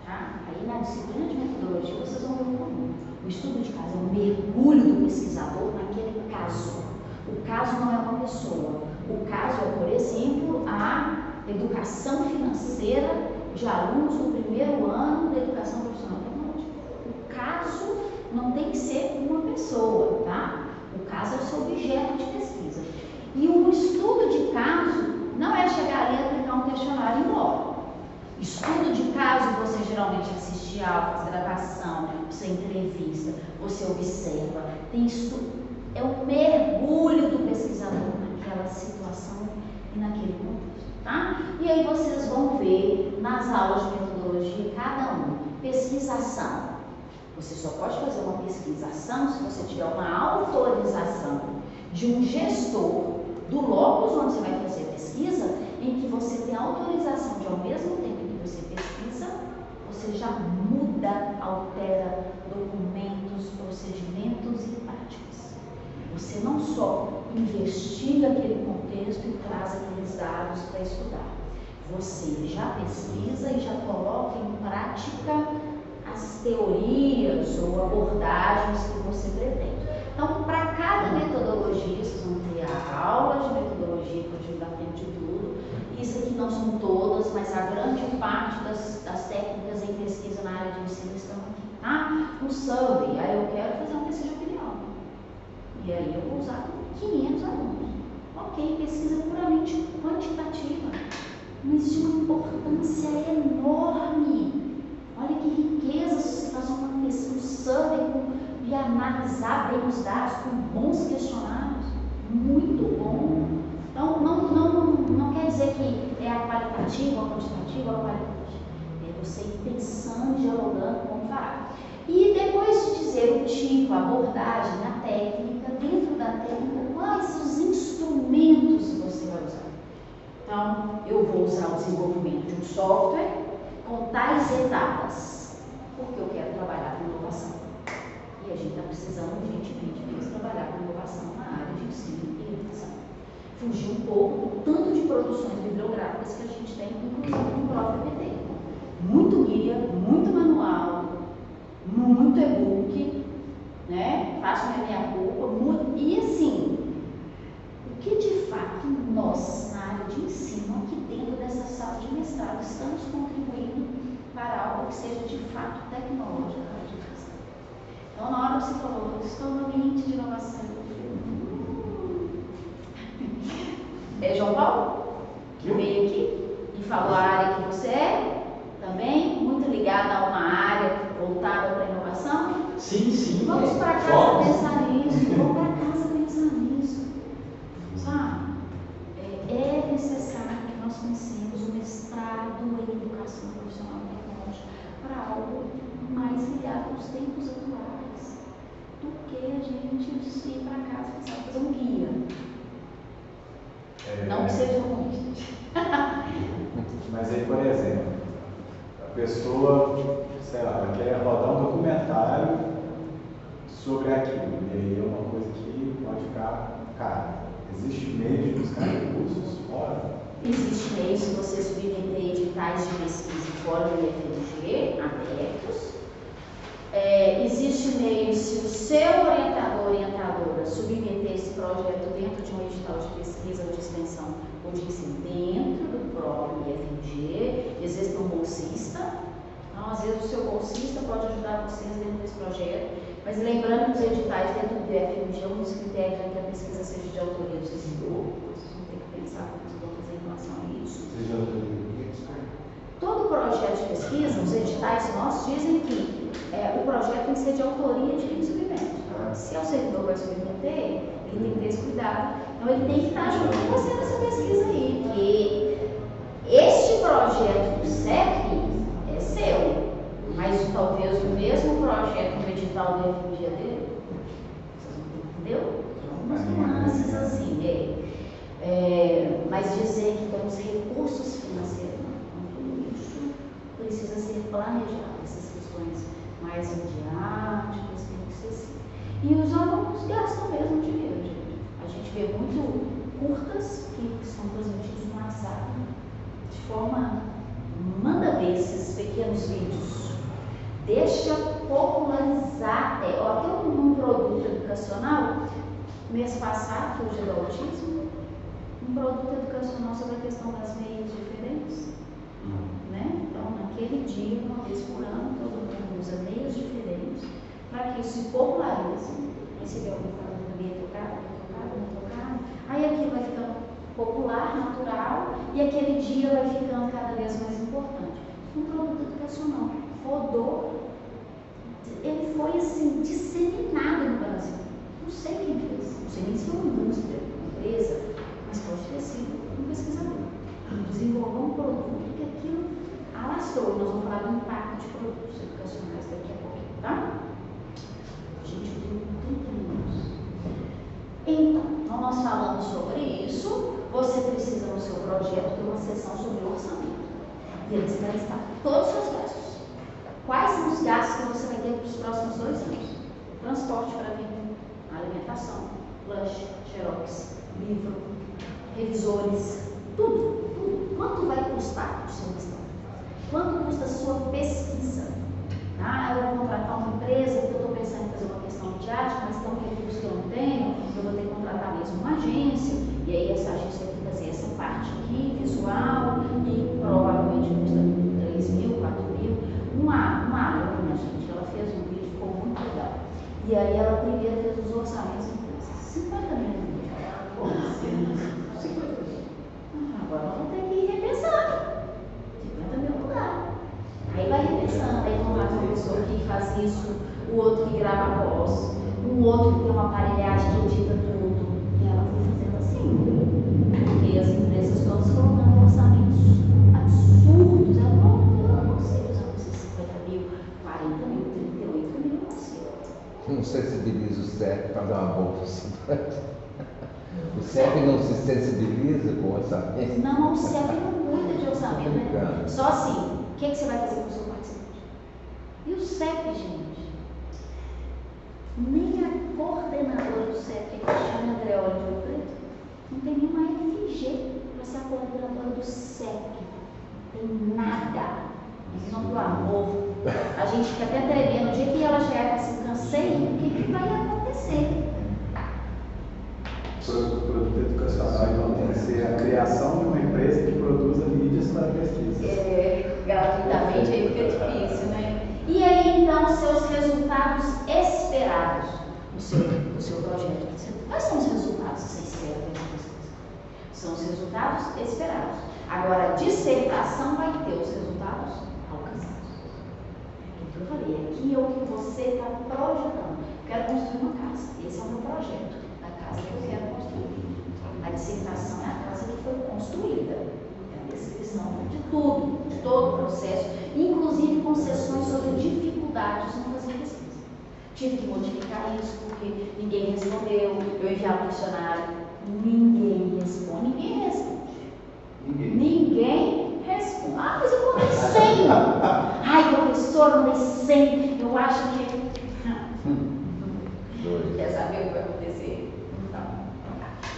Tá? Aí na disciplina de metodologia vocês vão ver o comum. O estudo de caso é um mergulho do pesquisador naquele caso. O caso não é uma pessoa. O caso é, por exemplo, a educação financeira de alunos do primeiro ano da educação profissional tecnológica. O caso não tem que ser uma pessoa, tá? O caso é o seu objeto de pesquisa. E o estudo de caso não é chegar ali e aplicar um questionário e ir embora. Estudo de caso, você geralmente assiste aula, faz gravação, você entrevista, você observa, tem estudo. É um mergulho do pesquisador naquela situação e naquele contexto, tá? E aí vocês vão ver nas aulas de metodologia, cada um, pesquisação. Você só pode fazer uma pesquisação se você tiver uma autorização de um gestor do locus onde você vai fazer a pesquisa, em que você tem autorização de, ao mesmo tempo que você pesquisa, você já muda, altera documentos, procedimentos e práticas. Você não só investiga aquele contexto e traz aqueles dados para estudar, você já pesquisa e já coloca em prática as teorias ou abordagens que você pretende. Então, para cada metodologia, vocês vão ter a aula de metodologia, que hoje não dá tempo de tudo. Isso aqui não são todas, mas a grande parte das técnicas em pesquisa na área de ensino estão aqui, tá? No survey, aí eu quero fazer uma pesquisa de opinião. E aí eu vou usar 500 alunos. Ok, pesquisa puramente quantitativa, mas de uma importância enorme. Olha que riqueza se você faz uma pesquisa, um survey e analisar bem os dados com bons questionários. Muito bom. Então, não quer dizer que é a qualitativa, a quantitativa, a qualitativa. É você ir pensando, dialogando como fará. E depois de dizer o tipo, a abordagem, a técnica, dentro da técnica, quais os instrumentos você vai usar? Então, eu vou usar o desenvolvimento de um software com tais etapas, porque eu quero trabalhar com inovação. E a gente está precisando urgentemente mesmo trabalhar com inovação na área de ensino e educação. Fugir um pouco do tanto de produções bibliográficas que a gente tem, inclusive no próprio PT. Muito guia, muito manual, muito e-book, né? Faço minha culpa, e assim, o que de fato nós, na área de ensino, aqui dentro dessa sala de mestrado, estamos contribuindo para algo que seja de fato tecnológico na área de educação. Então, na hora que você falou, estou no ambiente de inovação, João Paulo, que veio aqui e falou a área que você é, também muito ligada a uma área voltada para a inovação. Sim. Vamos para casa pensar nisso, vamos para casa pensar nisso. Sabe? É necessário que nós pensemos o mestrado gradua em educação profissional e tecnológica para algo mais ligado aos tempos atuais do que a gente ir para casa e precisar fazer um guia. Não que seja ruim, gente. Mas aí, por exemplo, a pessoa, sei lá, ela quer rodar um documentário sobre aquilo, e aí é uma coisa que pode ficar cara. Existe meio de buscar recursos fora? Existe meio se você submeter editais de pesquisa fora do IFMG, abertos. Existe meio se o seu orientador ou orientadora submeter esse projeto dentro de um edital de pesquisa ou de extensão ou de ensino dentro do próprio IFMG. Existe um bolsista. Então, às vezes, o seu bolsista pode ajudar vocês dentro desse projeto. Mas lembrando que os editais dentro do IFMG, um dos critérios é que a pesquisa seja de autoria do servidor. Vocês vão ter que pensar como vocês vão fazer em relação a isso. Seja autoria. Todo projeto de pesquisa, os editais nossos dizem que o projeto tem que ser de autoria de quem submete. Se é o servidor que vai submeter, ele tem que ter esse cuidado. Então, ele tem que estar junto com você nessa pesquisa aí. Porque este projeto do CEP é seu, mas talvez o mesmo projeto no edital do FMG dele, entendeu? Algumas nuances assim, mas dizer que temos recursos financeiros, tudo isso precisa ser planejado, essas questões mais midiáticas, tem que ser assim. E os alunos gastam mesmo dinheiro, gente. A gente vê muito curtas que são transmitidos no WhatsApp de forma, manda ver esses pequenos vídeos, deixa popularizar. Tem um produto educacional, mês passado, que hoje é do autismo, um produto educacional sobre a questão das meias diferentes. Né? Então, naquele dia, uma vez por ano, todo mundo usa meios diferentes para que isso se popularize. Aí você vê alguém falando meia trocada, aí aquilo vai ficando popular, natural, e aquele dia vai ficando cada vez mais importante. Um produto educacional rodou, ele foi assim, disseminado no Brasil. Não sei quem fez, não sei nem se foi uma indústria, uma empresa, mas pode ter sido um pesquisador. Desenvolveu um produto que aquilo alastrou. Nós vamos falar do impacto de produtos educacionais daqui a pouquinho, tá? Gente, eu tenho 30 minutos. Então, nós falamos sobre isso. Você precisa, no seu projeto, ter uma seção sobre orçamento. E ele vai listar todos os seus gastos. Quais são os gastos que você vai ter para os próximos 2 anos? Transporte para vir, alimentação, lanche, xerox, livro, revisores, tudo. Quanto vai custar o seu restaurante? Quanto custa a sua pesquisa? Eu vou contratar uma empresa, porque eu estou pensando em fazer uma questão midiática, mas tem um recurso que eu não tenho, eu vou ter que contratar mesmo uma agência, e aí essa agência tem que fazer essa parte aqui, visual, e provavelmente custa 3 mil, 4 mil. Uma aluna, gente, ela fez um vídeo, ficou muito legal. E aí ela primeiro fez os orçamentos em empresas. 50 mil. Agora nós vamos ter que ir repensando. 50 mil não dá. Aí vai repensando, aí contrata uma pessoa que faz isso, o outro que grava a voz, um outro que tem uma aparelhagem que edita tudo. E ela foi fazendo assim. Porque as empresas todas colocando orçamentos absurdos. Ela não consigo usar esses 50 mil, 40 mil, 38 mil, não consigo. Não sensibiliza o CEP para dar uma bolsa. O CEP não se sensibiliza com o orçamento? Não, o CEP não cuida de orçamento, né? Só assim, o que você vai fazer com o seu participante? E o CEP, gente? Nem a coordenadora do CEP, que chama Andreoli de Ouro Preto, não tem nenhuma FG para ser a coordenadora do CEP. Não tem nada. Em nome do amor. A gente fica até tremendo. O dia que ela chegar assim, cansei, o que vai acontecer? O produto educacional então tem que ser a criação de uma empresa que produza mídias para pesquisa. Gratuitamente aí fica difícil, né? E aí então seus resultados esperados do seu projeto. Quais são os resultados que você espera da pesquisa? São os resultados esperados. Agora, a dissertação vai ter os resultados alcançados. O que eu falei, aqui é o que você está projetando. Quero construir uma casa. Esse é o meu projeto. Que eu quero construir. A dissertação é a casa que foi construída, é a descrição de tudo. processo, inclusive com sessões sobre dificuldades no fazer pesquisa. Tive que modificar isso porque ninguém respondeu. Eu enviava um questionário, ninguém responde. Ninguém responde. Ninguém responde. Ah, mas eu mandei 100. Ai, professor, eu mandei 100. Eu acho que... Quer saber o que vai acontecer? Então,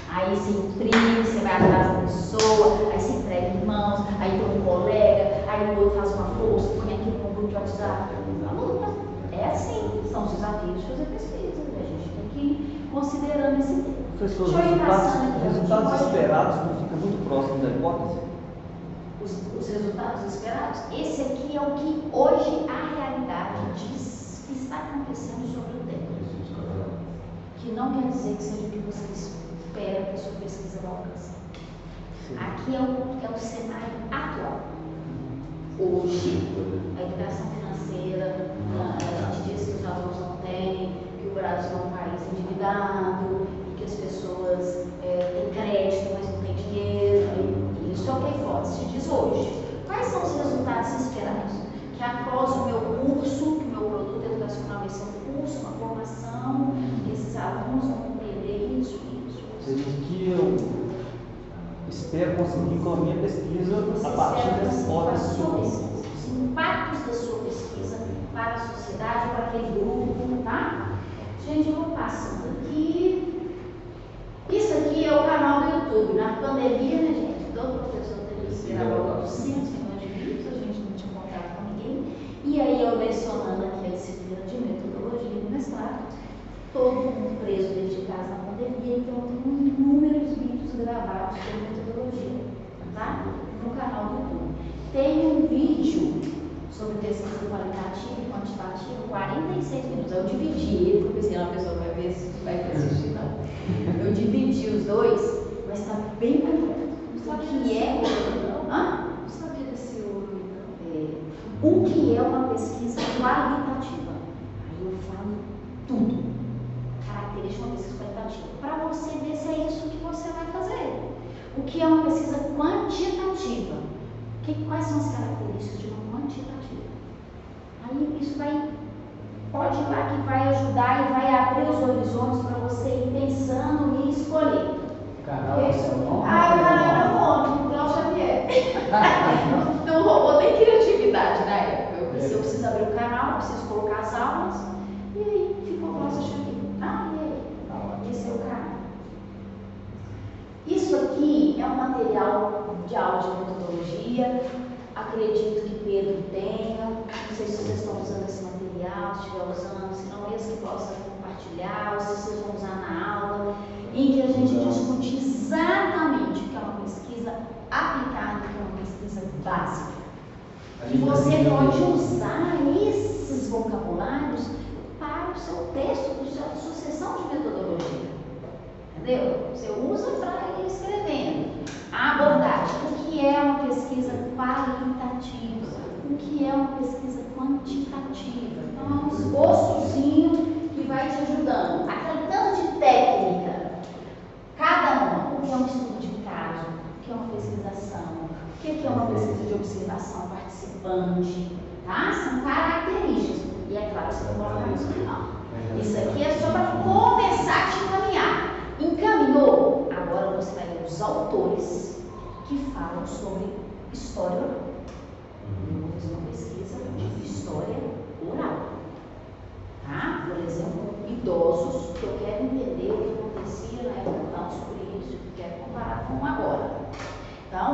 aí se imprime, você vai atrás da pessoa, aí se entrega em mãos, aí tem um colega, aí o outro faz uma força, põe aqui no grupo de WhatsApp. É assim, são os desafios de fazer pesquisa. A gente tem que ir considerando esse tempo. Professor, os resultados esperados não ficam muito próximos da hipótese? Os resultados esperados? Esse aqui é o que hoje a realidade diz que está acontecendo sobre o tema. Que não quer dizer que seja o que você espera que a sua pesquisa vai alcançar. Aqui é o cenário atual. Hoje, a educação financeira, a gente diz que os alunos não têm, que o Brasil é um país endividado, e que as pessoas têm crédito, mas não têm dinheiro. E isso é o que a hipótese diz hoje. Quais são os resultados esperados? Que após o meu curso, que o meu produto educacional vai ser um curso, uma formação, que esses alunos vão compreender isso. Você diz que eu espero conseguir com a minha pesquisa a partir das hipóteses que eu tenho. Os impactos da sua pesquisa para a sociedade, para aquele grupo, tá? Gente, eu vou passando aqui. Isso aqui é o canal do YouTube. Na pandemia, né, gente? Todo professor teve que gravar 800 milhões de vídeos, a gente não tinha contato com ninguém. E aí, eu lecionando aqui a disciplina de metodologia do mestrado, todo mundo preso dentro de casa na pandemia, então eu tenho inúmeros vídeos gravados sobre metodologia, tá? No canal do YouTube. Tem um vídeo sobre pesquisa qualitativa e quantitativa, 46 minutos. Eu dividi ele, porque se a pessoa vai ver se vai assistir, não. Eu dividi os dois, mas está bem completo. O que é Não sabia desse ouro, então. o que é uma pesquisa qualitativa? Aí eu falo tudo. Característica de uma pesquisa qualitativa. Para você ver se é isso que você vai fazer. O que é uma pesquisa quantitativa? Quais são as características de uma quantitativa? Aí isso pode ir lá que vai ajudar e vai abrir os horizontes para você ir pensando e escolher. Canal é seu nome? O canal era bom, Cláudio Xavier. Não roubou nem criatividade na época. Eu disse, eu preciso abrir o canal, preciso colocar as aulas. E aí ficou Cláudio Xavier. E aí? Esse é o canal. Isso aqui é um material de aula de metodologia. Acredito que Pedro tenha. Não sei se vocês estão usando esse material, se estiver usando, se não, mesmo que possa compartilhar, ou se vocês vão usar na aula, em que a gente discute exatamente o que é uma pesquisa aplicada, o que é uma pesquisa básica. E você pode usar esses vocabulários para o seu texto, para a sua sessão de metodologia. Entendeu? Você usa para ir escrevendo. A abordagem. O que é uma pesquisa qualitativa? O que é uma pesquisa quantitativa? Então, é um esboçozinho que vai te ajudando. Aquele tanto de técnica. Cada uma. O que é um estudo de caso? O que é uma pesquisação? O que é uma pesquisa de observação participante? Tá? São características. E é claro que você não coloca isso no final. Isso aqui é só para começar a te encaminhar. Encaminhou? Agora você vai ler os autores que falam sobre história oral. Eu vou fazer uma pesquisa de história oral. Tá? Por exemplo, idosos, que eu quero entender o que acontecia na época do nosso político, que quero comparar com agora. Então,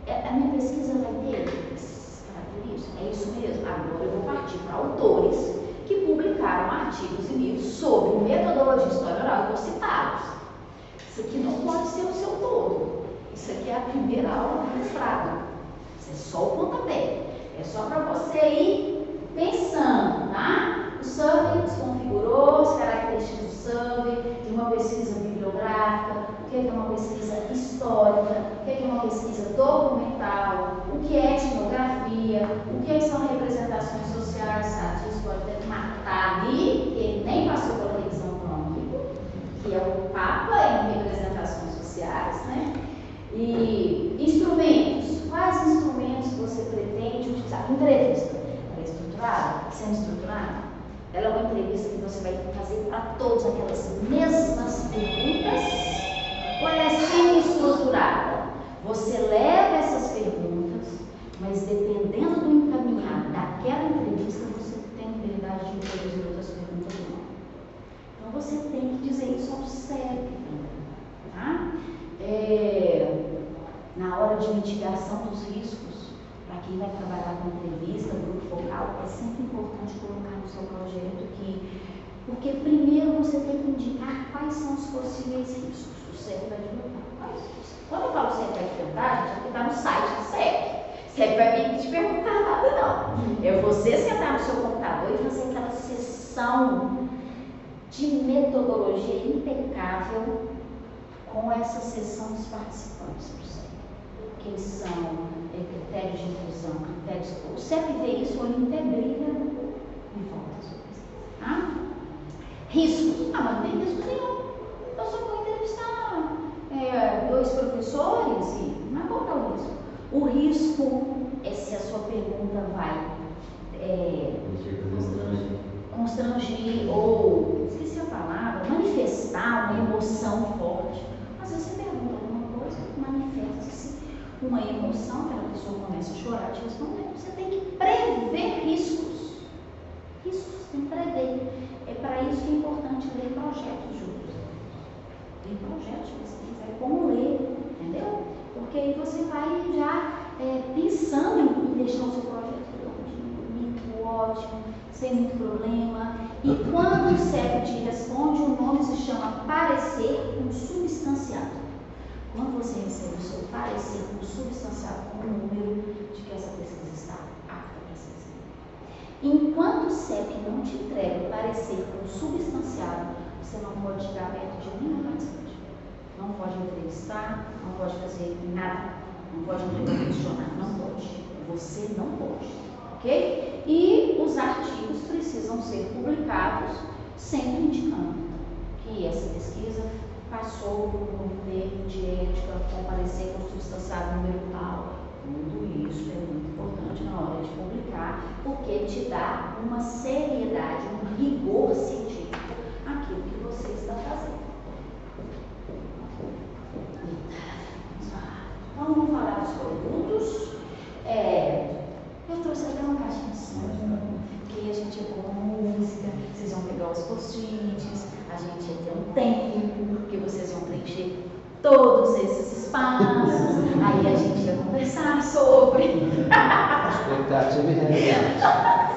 a minha pesquisa vai ter essas características. É isso mesmo. Agora eu vou partir para autores que publicaram artigos e livros sobre metodologia de história oral e vou citá-los. Isso aqui não pode ser o seu todo. Isso aqui é a primeira aula do mestrado. Isso é só o pontapé. É só para você ir pensando, tá? O survey desconfigurou as características do survey, de uma pesquisa bibliográfica, o que é uma pesquisa histórica, o que é uma pesquisa documental, o que é etnografia, o que são representações sociais, sabe? Isso pode até matar ali, que nem passou pela revisão econômica, que é o Papa em representações sociais, né? E instrumentos. Quais instrumentos você pretende sendo estruturada? Ela é uma entrevista que você vai fazer para todas aquelas mesmas perguntas? Ou ela é semi-estruturada? Você leva essas perguntas, mas dependendo do encaminhar daquela entrevista, você tem liberdade de introduzir outras perguntas ou não. Então você tem que dizer isso ao CEP, tá? Na hora de mitigação dos riscos, para quem vai trabalhar com entrevista, grupo focal, é sempre importante colocar no seu projeto porque primeiro você tem que indicar quais são os possíveis riscos. O CEP vai divulgar quais riscos. Quando eu falo CEP vai enfrentar, gente, é porque está no site do CEP. CEP vai vir te perguntar nada, não. É você sentar no seu computador e fazer aquela sessão de metodologia impecável com essa sessão dos participantes do CEP. Que eles são critérios de inclusão, critérios... O CEP vê isso, o olho até brilha e volta sobre isso. Tá? Riscos. Ah, mas não tem risco nenhum. Eu só vou entrevistar 2 professores e não é qual é o risco. O risco é se a sua pergunta vai constranger ou, esqueci a palavra, manifestar uma emoção forte. Às vezes você pergunta alguma coisa, manifesta-se uma emoção, aquela pessoa começa a chorar, te responder. Você tem que prever riscos. Riscos, tem que prever. É para isso que é importante ler projetos juntos. Ler projetos, se você quiser, como ler, entendeu? Porque aí você vai já pensando em deixar o seu projeto bonito, ótimo, sem muito problema. E quando o CEP te responde, o nome se chama parecer consubstanciado. Quando você recebe o seu parecer consubstanciado com o número de que essa pesquisa está apta para ser executada. Enquanto o CEP não te entrega o parecer consubstanciado, você não pode chegar perto de nenhum participante. Não pode entrevistar, não pode fazer nada, não pode entregar questionário, não pode. Você não pode, ok? E os artigos precisam ser publicados, sempre indicando que essa pesquisa passou por um termo de ética, comparecer consubstanciado número tal. Tudo isso é muito importante na hora de publicar, porque te dá uma seriedade, um rigor científico àquilo que você está fazendo. Então, vamos falar dos produtos. Eu trouxe até uma caixinha de som, que a gente ia com música, vocês vão pegar os post-its, a gente ia ter um tempo, porque vocês vão preencher todos esses espaços, aí a gente ia conversar sobre. Expectativa e realidade.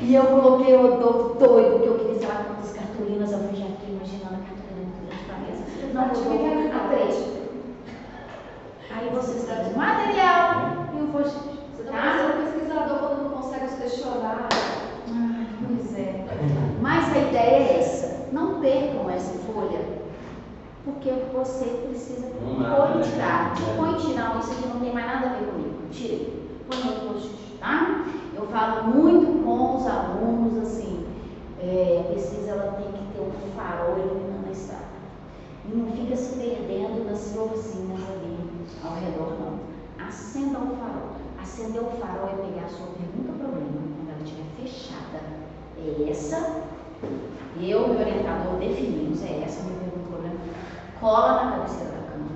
E eu coloquei o Rodolfo doido, porque eu queria, sei lá, quantas cartolinas, eu já fiquei imaginando a cartolina muito grande pra mesa. Não, Rodolfo, a 3. Aí vocês trazem o material e o post-it. Você não precisa ser pesquisador quando não consegue os questionários. Pois é. Mas a ideia é essa. Não percam essa folha, porque você precisa pôr e tirar. Põe e tirar, isso aqui não tem mais nada a ver comigo. Tirei. Põe no post-it, tá? Eu falo muito com os alunos, assim, a pesquisa ela tem que ter um farol iluminando a estrada. E não fica se perdendo nas florzinhas ali ao redor, não. Acenda o farol. Acender o farol é pegar a sua pergunta problema, quando ela estiver fechada. É essa, eu, meu orientador, definimos, é essa, meu pergunta problema. Cola na cabeceira da cama.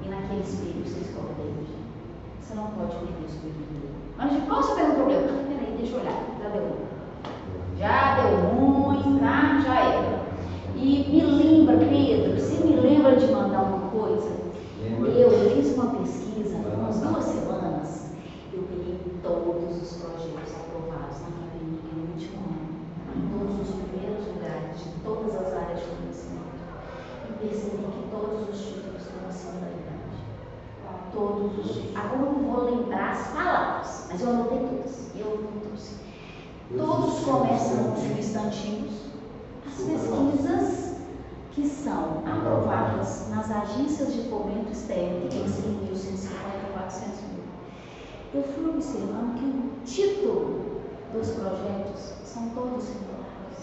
E naquele espelho você escolhe dentro. Você não pode perder o espelho. Mas qual é o seu pergunta problema? Peraí, deixa eu olhar. Já deu ruim. Já deu ruim, tá? Já era. E me lembra, Pedro, você me lembra de mandar uma coisa? Eu fiz uma pesquisa, umas 2 semanas, eu peguei todos os projetos aprovados na FAPENIC no último ano, em todos os primeiros lugares, de todas as áreas de conhecimento, e percebi que todos os títulos têm uma similaridade. Todos os títulos. Agora eu não vou lembrar as palavras, mas eu anotei todas. Eu trouxe. Todos começam com substantivos. As pesquisas que são aprovadas nas agências de fomento externo, que tem 100 mil, 150, 400 mil. Eu fui observando que o título dos projetos são todos similares.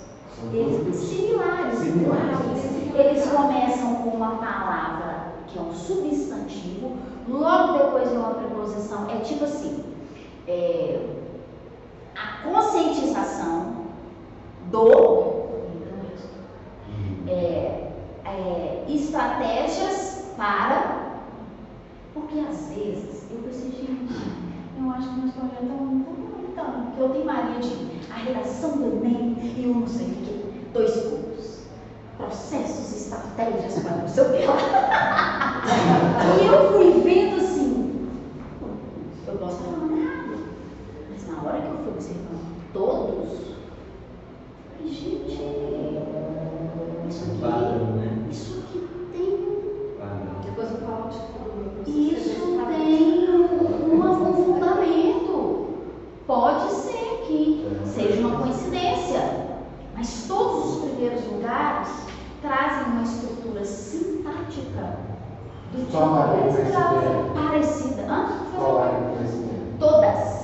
Eles começam com uma palavra que é um substantivo, logo depois de uma preposição, é tipo assim, a conscientização do estratégias para, porque às vezes eu pensei, gente, eu acho que meus projetos estão muito bonitão, porque eu tenho mania de a redação do Enem e eu não sei o que, 2 pontos, processos, estratégias para não sei o que lá. E eu fui vendo assim, eu posso estar falando errado, mas na hora que eu fui observando todos, e gente, isso aqui tem. Depois eu falo Isso tem um fundamento. Pode ser que seja uma coincidência, mas todos os primeiros lugares trazem uma estrutura sintática do tipo parecida. Todas.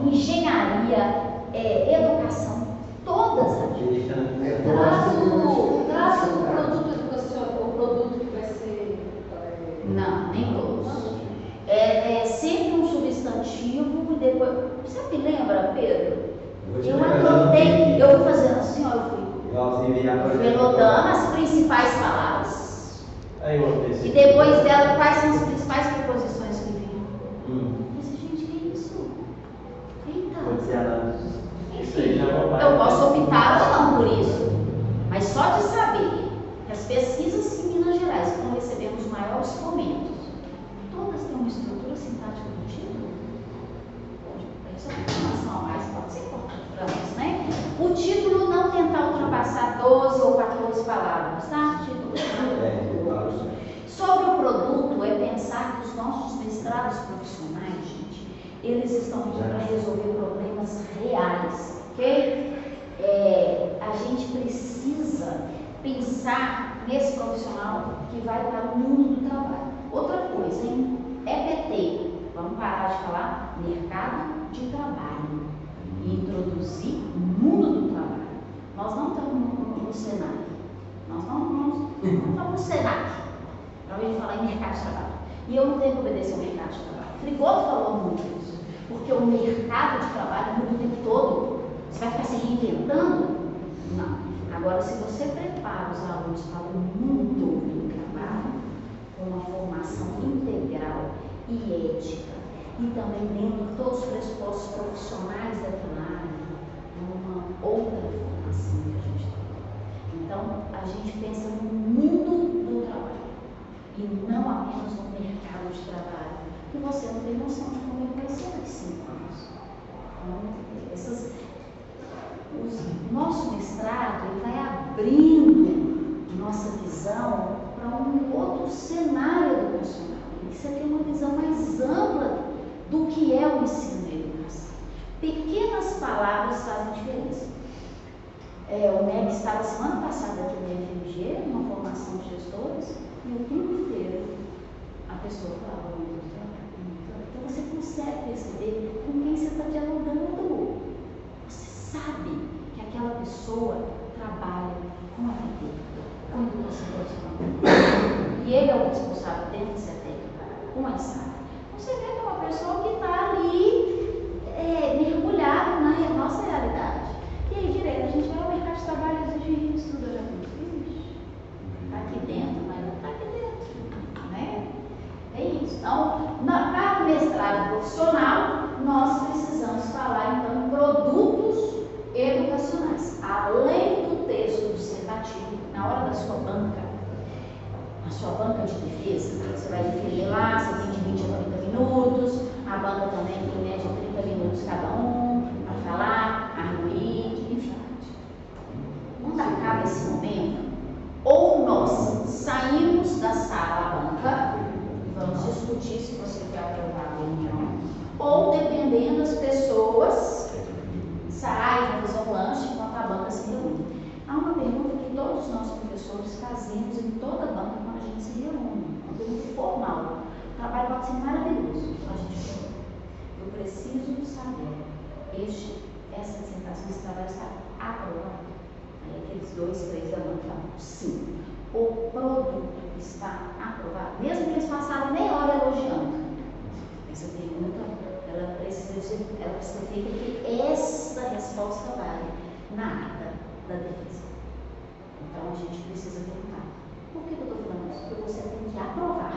Engenharia, educação, todas aqui. Traz o produto educacional, o produto que vai ser. Não, nem todos. É sempre um substantivo e depois. Você me lembra, Pedro? Eu anotei, eu fui fazendo assim, ó, eu fui anotando as principais palavras. E depois dela, quais são as principais preposições que vêm? Eu disse, gente, que isso? Eita! Enfim, eu posso optar ou não por isso, mas só de saber que as pesquisas em Minas Gerais estão recebendo os maiores fomentos, todas têm uma estrutura sintática do título. Essa informação a mais pode ser importante para nós, né? O título não tentar ultrapassar 12 ou 14 palavras, tá? Título. Sobre o produto, é pensar que os nossos mestrados profissionais, gente, eles estão para resolver problemas reais, ok? A gente precisa pensar nesse profissional que vai para o mundo do trabalho. Outra coisa, hein? EPT, vamos parar de falar mercado de trabalho e introduzir o mundo do trabalho. Nós não estamos no Senac, nós não estamos no Senac, para a gente falar em mercado de trabalho. E eu não tenho que obedecer ao mercado de trabalho. Frigoto falou muito isso, porque o mercado de trabalho muda o tempo todo. Você vai ficar se reinventando? Não. Agora, se você prepara os alunos para o mundo do trabalho, com uma formação integral e ética, e também dentro todos os pressupostos profissionais daquela área, é uma outra formação que a gente tem. Então, a gente pensa no mundo do trabalho, e não apenas no mercado de trabalho, que você não tem noção de como ele vai ser daqui 5 anos. Então, nosso mestrado ele vai abrindo nossa visão para um outro cenário educacional. E você tem uma visão mais ampla do que é o ensino da educação. Pequenas palavras fazem diferença. O MEC estava semana passada aqui no FMG, numa formação de gestores, e o tempo inteiro a pessoa falava muito do trabalho. Então você consegue perceber com quem você está dialogando. Você sabe que aquela pessoa trabalha com a técnica, com a educação profissional. E ele é o responsável dentro dessa técnica, com a SAP. Você vê que é uma pessoa que está ali mergulhada na nossa realidade. E aí, direto, a gente vai ao mercado de trabalho e diz, gente, estuda já muito. Está aqui dentro, mas não está aqui dentro. Né? É isso. Então, para o mestrado profissional, nós precisamos falar, então, em produtos educacionais. Além do texto dissertativo, na hora da sua banca, a sua banca de defesa, você vai escrever lá, você tem de 20 a 30 minutos, a banca também tem em média 30 minutos cada um, para falar, arguir, enfim. Quando acaba esse momento, ou nós saímos da sala banca, vamos discutir se você quer aprovar ou não, ou dependendo das pessoas, saem, vão fazer um lanche enquanto a banca se reúne. Há uma pergunta que todos nós professores fazemos em toda a banca quando a gente se reúne, uma pergunta formal. O trabalho pode ser maravilhoso, a gente pergunta. Eu preciso saber, essa dissertação, esse trabalho está aprovado? Aí aqueles 2, 3 da banca falam, sim. O produto está aprovado, mesmo que eles passaram meia hora elogiando. Essa pergunta, ela precisa ser ela precisa ser feita que esta resposta vale na ata da defesa. Então a gente precisa perguntar: por que eu estou falando isso? Porque você tem que aprovar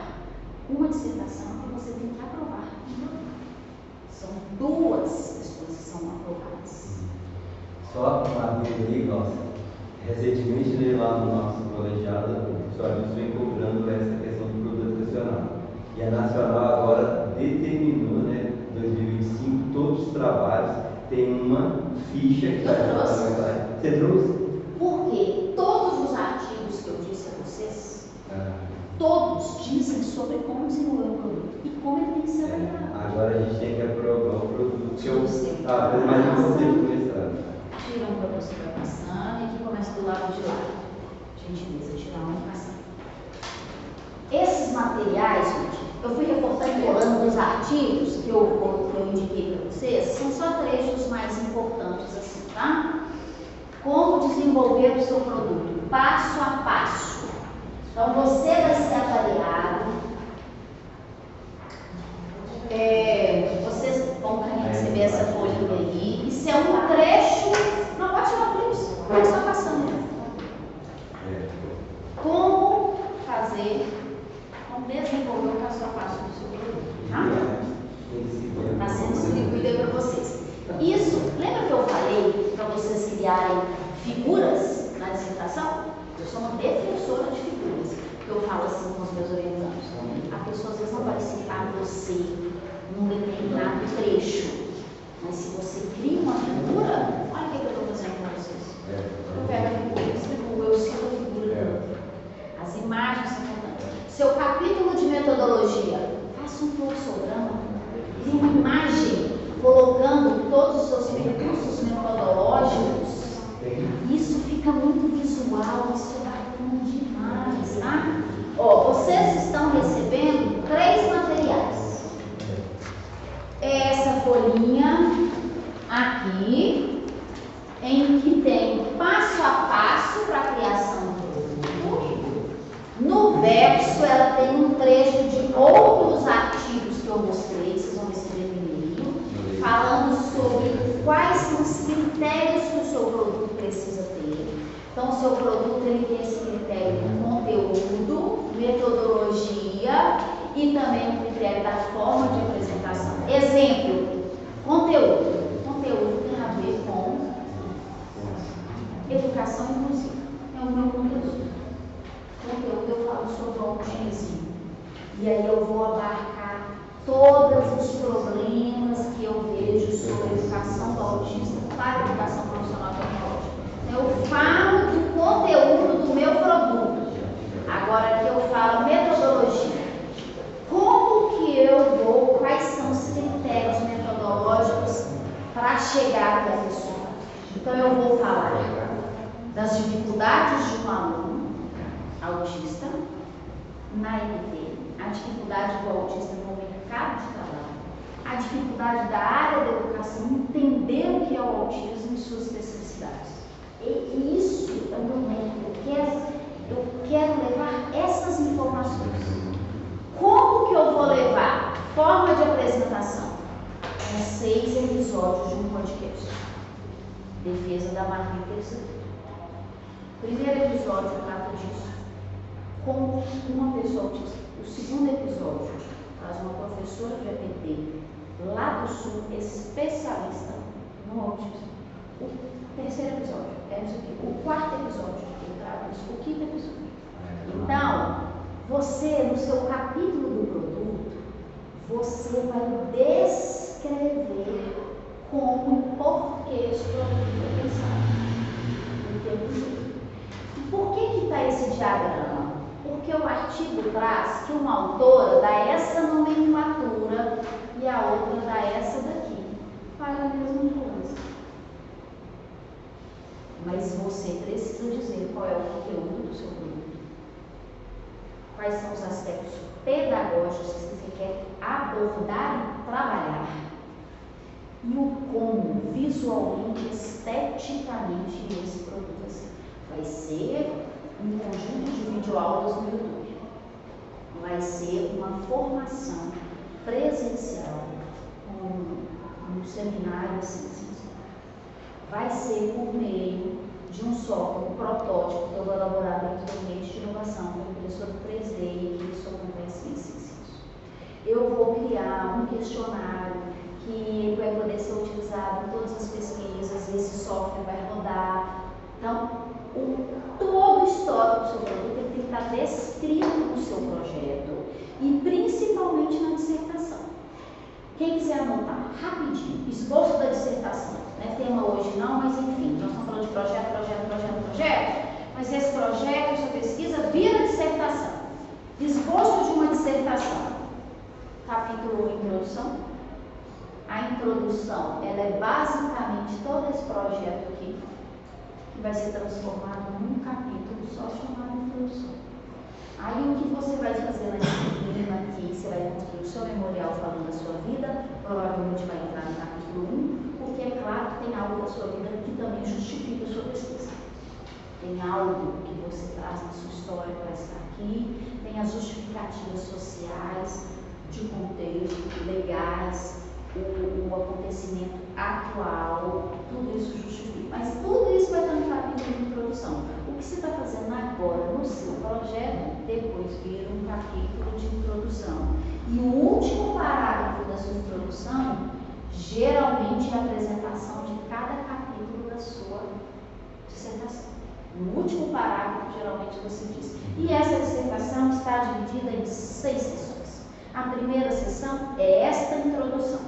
uma dissertação e você tem que aprovar um produto. São duas pessoas que são aprovadas. Só uma vez aí, nossa, recentemente lá no nosso colegiado, o professor Adilson vem cobrando essa questão do produto nacional. E a Nacional agora determinou, né, 2025, todos os trabalhos têm uma ficha que vai falar. Você trouxe? Porque todos os artigos que eu disse a vocês, todos dizem sobre como desenvolver um produto e como ele tem que ser avaliado. Agora a gente tem que aprovar o produto. Que eu Você estava mais importante do mestrado. tira um para você vai passando e aqui começa do lado de lá. Gentileza, tirar um e passar. Esses materiais, gente, eu fui reportando e colando dos artigos que eu indiquei para vocês, são só trechos mais importantes assim, tá? Como desenvolver o seu produto, passo a passo. Então, você vai ser avaliado. Vocês vão receber essa folha aí. Isso é um trecho. Não pode tirar por isso. É só passando. Como fazer, como desenvolver o passo a passo do seu produto. Tá? Está sendo distribuído aí para vocês. Isso, lembra que eu falei para vocês criarem figuras na dissertação? Eu sou uma defensora de figuras. Eu falo assim com os meus orientandos. A pessoa às vezes não vai citar você num determinado trecho. Mas se você cria uma figura, olha o que eu estou fazendo para vocês. Eu pego a figura, eu cito a figura. As imagens são importantes. Seu capítulo de metodologia, faça um fluxograma, crie uma imagem colocando todos os seus recursos metodológicos. Isso fica muito visual, isso é bacana demais, tá? Vocês estão recebendo 3 materiais. Essa folhinha aqui, em que tem passo a passo para a criação do produto. No verso, ela tem um trecho de outros artigos que eu mostrei, vocês vão receber no e-mail, falando sobre quais são os critérios que o seu produto precisa ter. Então, o seu produto ele tem esse critério de conteúdo, metodologia e também o critério da forma de apresentação. Exemplo, conteúdo. Conteúdo tem a ver com educação inclusiva. É o meu conteúdo. Conteúdo eu falo sobre o autismo. E aí eu vou abarcar todos os problemas que eu vejo sobre a educação do autista para a educação profissional tecnológica. Eu falo do conteúdo do meu produto. Agora aqui eu falo metodologia. Como que eu vou, quais são os critérios metodológicos para chegar até a pessoa? Então eu vou falar das dificuldades de um aluno autista na EPT, a dificuldade do autista no mercado de trabalho, a dificuldade da área da educação entender o que é o autismo e suas especificidades. E isso é o meu método. Eu quero levar essas informações. Como que eu vou levar? Forma de apresentação. São 6 episódios de um podcast. Defesa da marca interessante. Primeiro episódio trata disso. Como uma pessoa autista. O segundo episódio traz uma professora de EPT lá do Sul, especialista no autismo. O terceiro episódio é isso aqui. O quarto episódio eu trago isso. O quinto episódio. Então, você, no seu capítulo do produto, você vai descrever como e por que esse produto é pensado. O tempo todo. E por que está esse diagrama? Porque o artigo traz que uma autora dá essa nomenclatura e a outra dá essa daqui, para a mesma coisa. Mas você precisa dizer qual é o conteúdo do seu produto, quais são os aspectos pedagógicos que você quer abordar e trabalhar, e o como, visualmente, esteticamente, esse produto vai ser um conjunto de videoaulas no YouTube. Vai ser uma formação presencial com do seminário, assim, vai ser por meio de um software, um protótipo que eu vou elaborar dentro do ambiente de inovação, com impressora 3D e isso acontece isso. Eu vou criar um questionário que vai poder ser utilizado em todas as pesquisas, esse software vai rodar. Então, todo o histórico do seu produto ele tem que estar descrito no seu projeto e principalmente na dissertação. Quem quiser anotar, rapidinho, esboço da dissertação, não é tema hoje não, mas enfim, nós estamos falando de projeto, mas esse projeto, essa pesquisa vira dissertação. Esboço de uma dissertação. Capítulo 1, introdução. A introdução, ela é basicamente todo esse projeto aqui, que vai ser transformado num capítulo só chamado introdução. Aí o que você vai fazer na disciplina aqui, você vai construir o seu memorial falando da sua vida, provavelmente vai entrar no capítulo 1, porque é claro que tem algo da sua vida que também justifica a sua pesquisa. Tem algo que você traz na sua história para estar aqui, tem as justificativas sociais, de contexto, legais, o acontecimento atual, tudo isso justifica. Mas tudo isso vai estar no capítulo de introdução. O que você está fazendo agora no seu projeto, depois vira um capítulo de introdução. E o último parágrafo da sua introdução, geralmente é a apresentação de cada capítulo da sua dissertação. No último parágrafo, geralmente você diz. E essa dissertação está dividida em 6 sessões. A primeira sessão é esta introdução.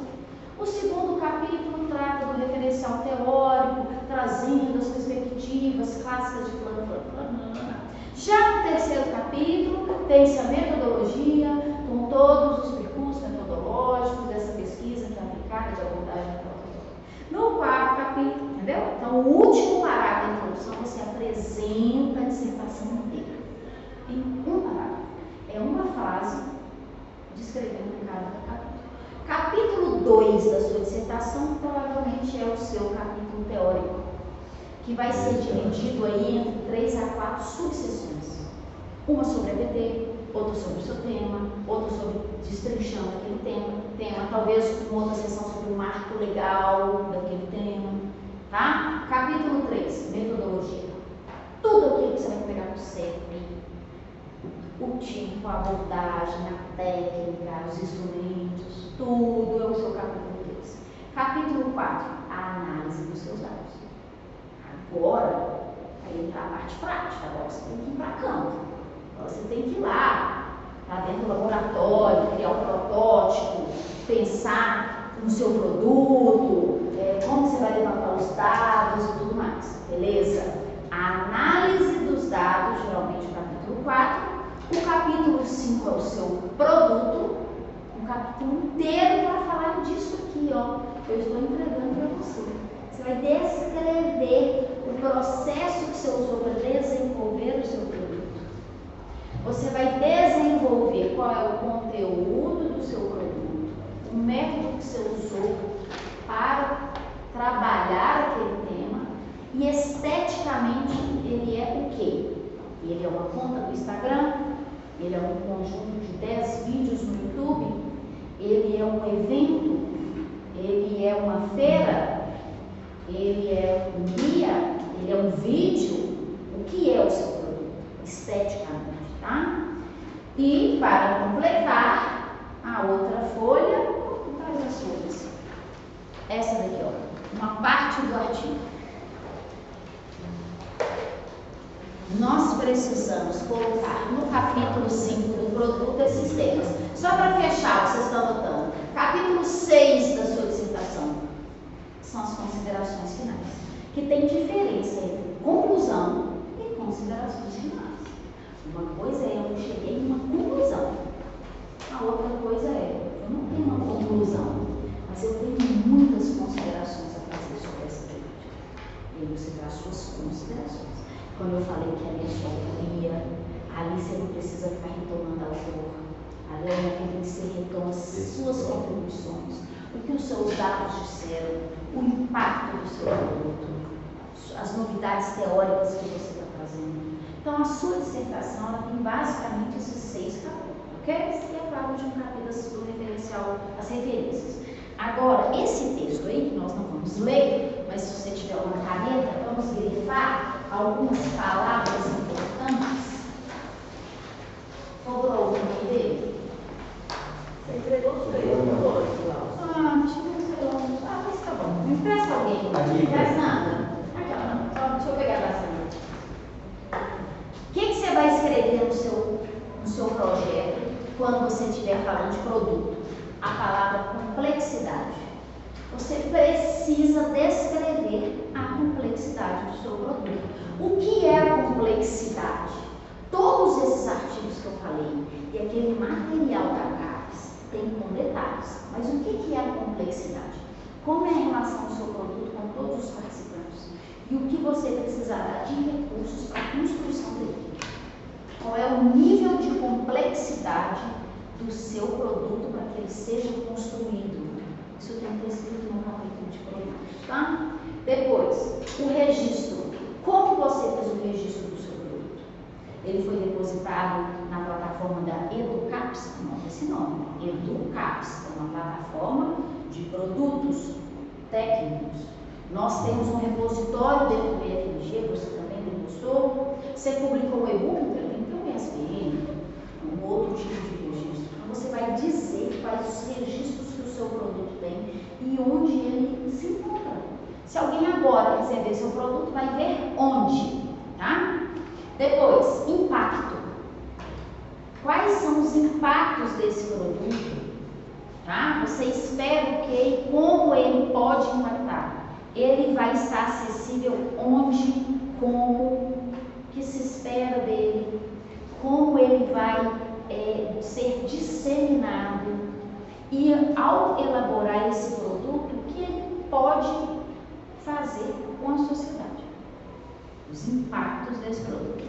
O segundo capítulo trata do referencial teórico, trazendo as perspectivas clássicas de plano. Já no terceiro capítulo, tem-se a metodologia, com todos os percursos metodológicos dessa pesquisa que é aplicada de abordagem protocolo. No quarto capítulo, entendeu? Então, o último parágrafo da introdução, você apresenta a dissertação inteira. Em um parágrafo. É uma frase descrevendo cada capítulo. Capítulo 2 da sua dissertação provavelmente é o seu capítulo teórico, que vai ser dividido aí entre 3 a 4 subseções. Uma sobre ABT, outra sobre o seu tema, outra sobre destrinchando aquele tema, talvez uma outra sessão sobre o marco legal daquele tema, tá? Capítulo 3, metodologia. Tudo aquilo que você vai pegar no CEP, o tipo, a abordagem, a técnica, os instrumentos, tudo é o seu capítulo 3. Capítulo 4, a análise dos seus dados. Agora, vai entrar a parte prática, agora você tem que ir para campo. Agora você tem que ir lá, tá dentro do laboratório, criar um protótipo, pensar no seu produto, como você vai levantar os dados e tudo mais, beleza? A análise dos dados, geralmente o capítulo 4, o capítulo 5 é o seu produto, um capítulo inteiro para falar disso aqui, ó. Eu estou entregando para você. Você vai descrever o processo que você usou para desenvolver o seu produto. Você vai desenvolver qual é o conteúdo do seu produto, o método que você usou para trabalhar aquele tema e esteticamente ele é o quê? Ele é uma conta do Instagram, ele é um conjunto de 10 vídeos no YouTube, ele é um evento, ele é uma feira, ele é um guia, ele é um vídeo. O que é o seu produto? Esteticamente, tá? E para completar, a outra folha, várias folhas. Essa daqui, ó, uma parte do artigo. Nós precisamos colocar no capítulo 5 do produto esses temas. Só para fechar, vocês estão anotando. Capítulo 6 da sua dissertação são as considerações finais, que tem diferença entre conclusão e considerações finais. Uma coisa é eu cheguei em uma conclusão, a outra coisa é eu não tenho uma conclusão, mas eu tenho muitas considerações a fazer sobre essa temática. E aí você traz suas considerações. Quando eu falei que ali é sua autoria, ali você não precisa ficar retomando a autor. Ali é uma coisa que você retoma as suas contribuições, o que os seus dados disseram, o impacto do seu produto, as novidades teóricas que você está trazendo. Então, a sua dissertação ela tem basicamente esses 6 capítulos, ok? E é claro de um capítulo do referencial, as referências. Agora, esse texto aí, que nós não vamos ler, mas se você tiver uma caneta, vamos grifar algumas palavras importantes. Sobrou algum aí dele? Você entregou os três, Mas tá bom. Me empresta alguém. Não me empresta nada. Aquela não. Só deixa eu pegar bastante. O que você vai escrever no seu projeto quando você estiver falando de produto? A palavra complexidade. Você precisa descrever a complexidade do seu produto. O que é a complexidade? Todos esses artigos que eu falei e aquele material da CAPES tem com detalhes. Mas o que é a complexidade? Como é a relação do seu produto com todos os participantes? E o que você precisará de recursos para a construção dele? Qual é o nível de complexidade do seu produto para que ele seja construído? Isso tem que ter escrito no capítulo de produtos, tá? Depois, o registro. Como você fez o registro do seu produto? Ele foi depositado na plataforma da Educaps, anota esse nome, Educaps, é uma plataforma de produtos técnicos. Nós temos um repositório dentro do IFMG, você também demonstrou. Você publicou o e-book, tem que ter um ISBN, um outro tipo de registro. Então você vai dizer quais os registros que o seu produto tem e onde ele se encontra. Se alguém agora quiser ver seu produto, vai ver onde, tá? Depois, impacto. Quais são os impactos desse produto? Tá? Você espera o quê e como ele pode impactar? Ele vai estar acessível onde, como, o que se espera dele, como ele vai ser disseminado e ao elaborar esse produto, o que ele pode fazer com a sociedade, os impactos desse produto.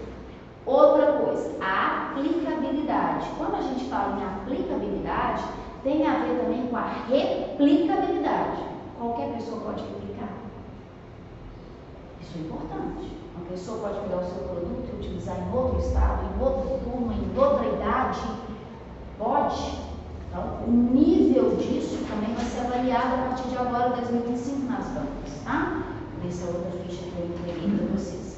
Outra coisa, a aplicabilidade. Quando a gente fala em aplicabilidade, tem a ver também com a replicabilidade. Qualquer pessoa pode replicar. Isso é importante. Uma pessoa pode pegar o seu produto e utilizar em outro estado, em outra turma, em outra idade. Pode. Então, o nível disso também vai ser avaliado a partir de agora, 2025, nas bancas, tá? Essa é outra ficha que eu entreguei para vocês.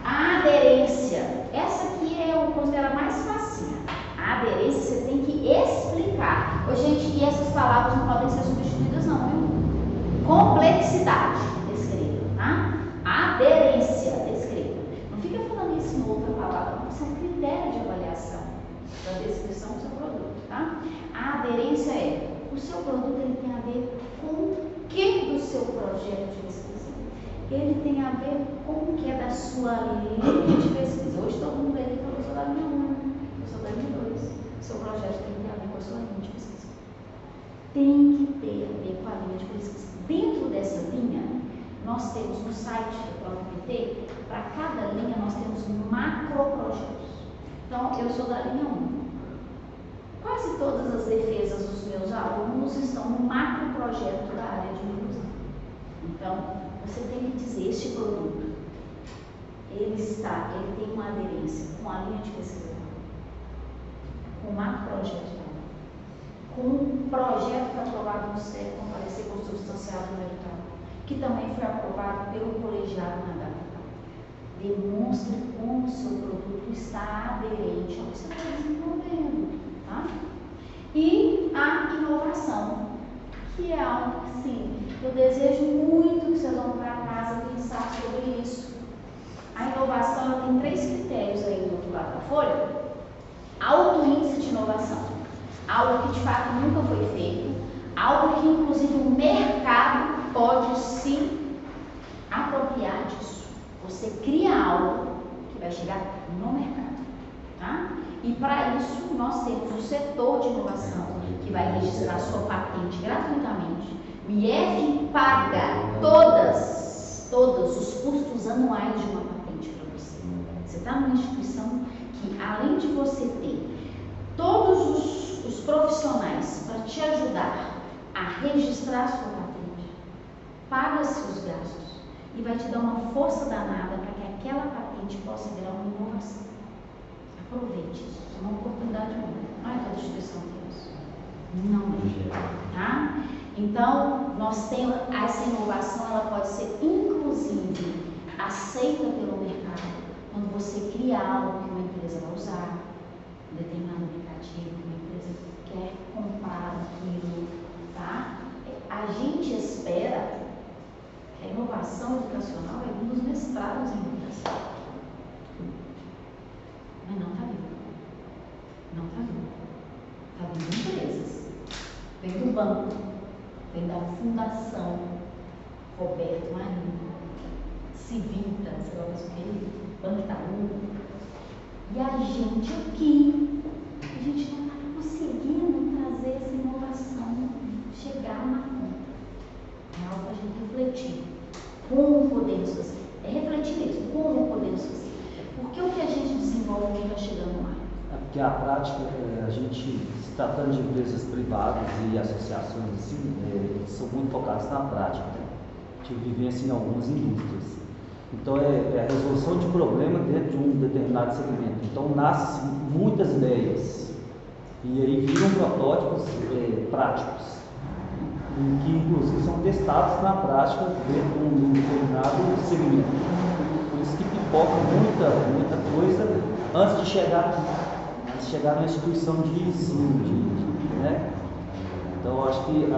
A aderência. Essa aqui eu considero a mais facinha. A aderência você tem que explicar. Ô, gente, e essas palavras não podem ser substituídas não, viu? Complexidade, descreva, tá? Aderência, descreva. Não fica falando isso em outra palavra, não. Isso é um critério de avaliação da descrição do seu produto, tá? A aderência é, o seu produto ele tem a ver com o que do seu projeto de pesquisa? Ele tem a ver com o que é da sua linha de pesquisa. Hoje todo mundo aqui falou, eu sou da linha 1, eu sou da linha 2. Seu projeto tem que ter a ver com a sua linha de pesquisa. Tem que ter a ver com a linha de pesquisa. Dentro dessa linha, nós temos no site do ProFPT, para cada linha nós temos macroprojetos. Então, eu sou da linha 1. Quase todas as defesas dos meus alunos estão no macroprojeto da área de inclusão. Então, você tem que dizer, este produto, ele tem uma aderência com a linha de pesquisa, com o macroprojeto, com um projeto que foi aprovado no STEP, com parecer consubstanciado no edital, que também foi aprovado pelo colegiado na data. Demonstre como o seu produto está aderente ao que você está desenvolvendo, tá? E a inovação, que é algo que, sim, eu desejo muito que vocês vão para casa pensar sobre isso. A inovação ela tem 3 critérios aí do outro lado da folha. Alto índice de inovação, algo que de fato nunca foi feito, algo que inclusive o mercado pode se apropriar disso. Você cria algo que vai chegar no mercado, tá? E para isso nós temos o setor de inovação que vai registrar sua patente gratuitamente. O IF paga todos os custos anuais de uma patente para você. Você está numa instituição que, além de você ter todos os profissionais para te ajudar a registrar sua patente, paga-se os gastos e vai te dar uma força danada para que aquela patente possa virar uma inovação. Aproveite isso, é uma oportunidade única. Não é toda instituição tem isso. Não é, tá? Então, nós temos essa inovação, ela pode ser inclusive aceita pelo mercado quando você cria algo que uma empresa vai usar, um determinado aplicativo que uma empresa quer comprar aquilo, tá? A gente espera que a inovação educacional é um dos mestrados em educação, mas não está vindo. Não está vindo. Está vindo empresas. Vem do banco, vem da Fundação Roberto Marinho, Civinta, sei lá o que, Banco Itaú. E a gente aqui, a gente não está conseguindo trazer essa inovação, chegar na ponta. É algo para a gente refletir. Como podemos fazer? É refletir mesmo, como podemos fazer? Porque o que a gente desenvolve não está chegando lá. É porque a prática, a gente, se tratando de empresas privadas e associações assim, são muito focadas na prática. A gente vivencia em algumas indústrias. Então, é a resolução de problema dentro de um determinado segmento. Então, nascem muitas ideias e aí viram protótipos práticos, que inclusive são testados na prática dentro de um determinado segmento. Por isso que pipoca muita coisa antes de chegar na instituição de ensino, né? Então, eu acho que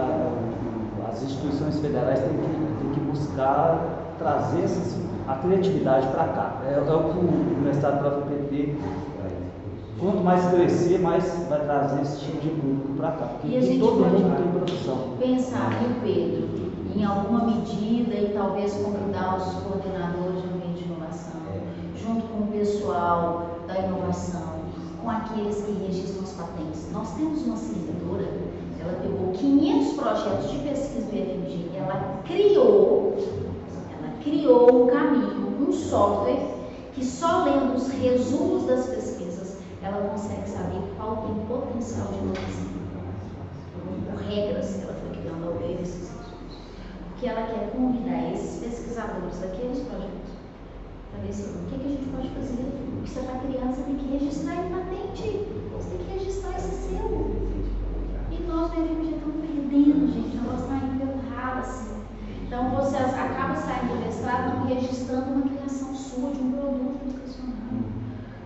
as instituições federais têm que buscar trazer a criatividade para cá. É o que o mestrado da UFPT, quanto mais crescer, mais vai trazer esse tipo de público para cá. Porque e a gente todo pode mundo tem produção. pensar, viu, Pedro, em alguma medida e talvez convidar os coordenadores do ambiente de inovação, junto com o pessoal da inovação, com aqueles que registram as patentes. Nós temos uma servidora, ela pegou 500 projetos de pesquisa do IFMG, ela criou um caminho, um software que só lendo os resumos das pesquisas ela consegue saber qual tem potencial de inovação. Por regras que ela foi criando ao ler esses resumos. Porque ela quer convidar esses pesquisadores daqueles projetos para ver o que a gente pode fazer. O que você está criando, você tem que registrar em patente. Você tem que registrar esse seu. E nós, no FMG, estamos perdendo, gente. O negócio está indo pelo ralo, assim. Então, você acaba saindo do mestrado não registrando uma criação sua de um produto educacional.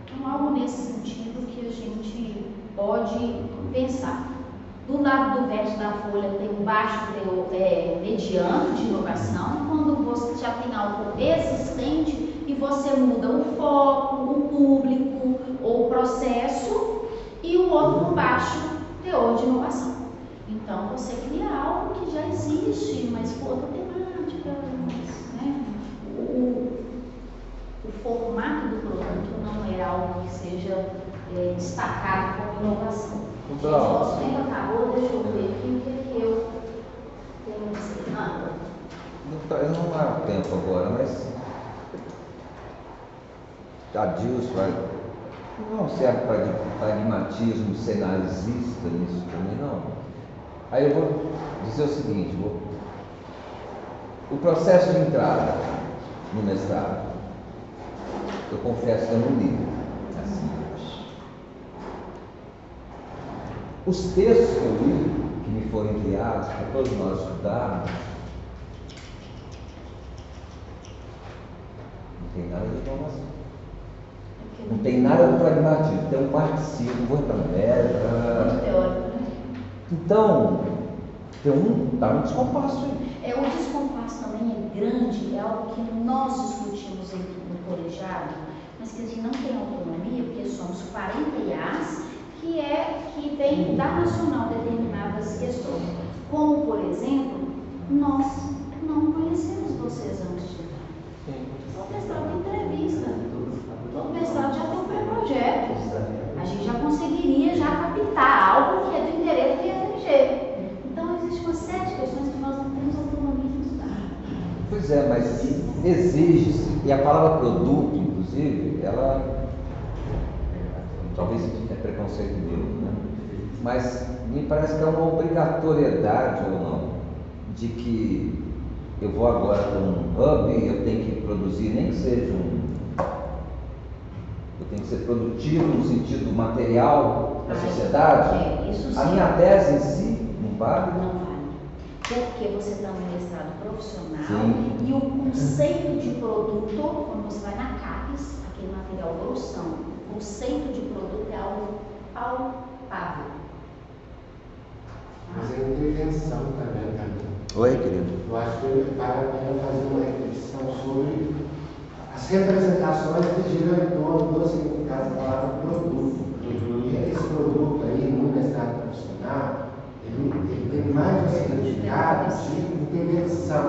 Então, algo nesse sentido que a gente pode pensar. Do lado do verso da folha tem um baixo teor mediano de inovação, quando você já tem algo existente e você muda o foco, o público ou o processo, e o outro com baixo teor de inovação. Então, você cria algo que já existe, mas com outra temática, né? O formato do produto não é algo que seja destacado como inovação. Gente, nosso tempo acabou, deixa eu ver aqui o que eu tenho a dizer. Eu não há tempo agora, mas a Dilson não serve para pragmatismo cenazista nisso também, não. Aí eu vou dizer o seguinte, o processo de entrada no mestrado, eu confesso que eu não li, assim. Os textos que eu li, que me foram enviados para todos nós estudarmos, não tem nada de informação. Não tem nada de pragmatismo, tem um marxismo, vou entrar no mérito. Então, está um descompasso aí. O descompasso também é grande, é algo que nós discutimos no colegiado, mas que a gente não tem autonomia, porque somos 40 IAs, que vem da nacional determinadas questões. Como, por exemplo, nós não conhecemos vocês antes de entrar. O mestrado tem entrevista. Todo mestrado já tem um pré-projeto. A gente já conseguiria captar algo que é do interesse do IFMG. Então, existe uma série de questões que nós não temos autonomia de estudar. Pois é, mas exige-se, e a palavra produto, inclusive, ela talvez é preconceito meu, né? Mas me parece que é uma obrigatoriedade ou não, de que eu vou agora para um hub e eu tenho que produzir, nem que seja eu tenho que ser produtivo no sentido material da sociedade. Isso sim. A minha tese em si não vale? Não vale. porque você está no mestrado profissional. Sim. E o conceito de produto, quando você vai na CAPES, aquele material grossão, o conceito de produto é algo palpável. Mas a intervenção também, Oi, querido. eu acho que vale a pena fazer uma reflexão sobre as representações que giram em torno do significado da palavra produto. E esse produto aí, no mestrado profissional, ele tem mais um significado de intervenção,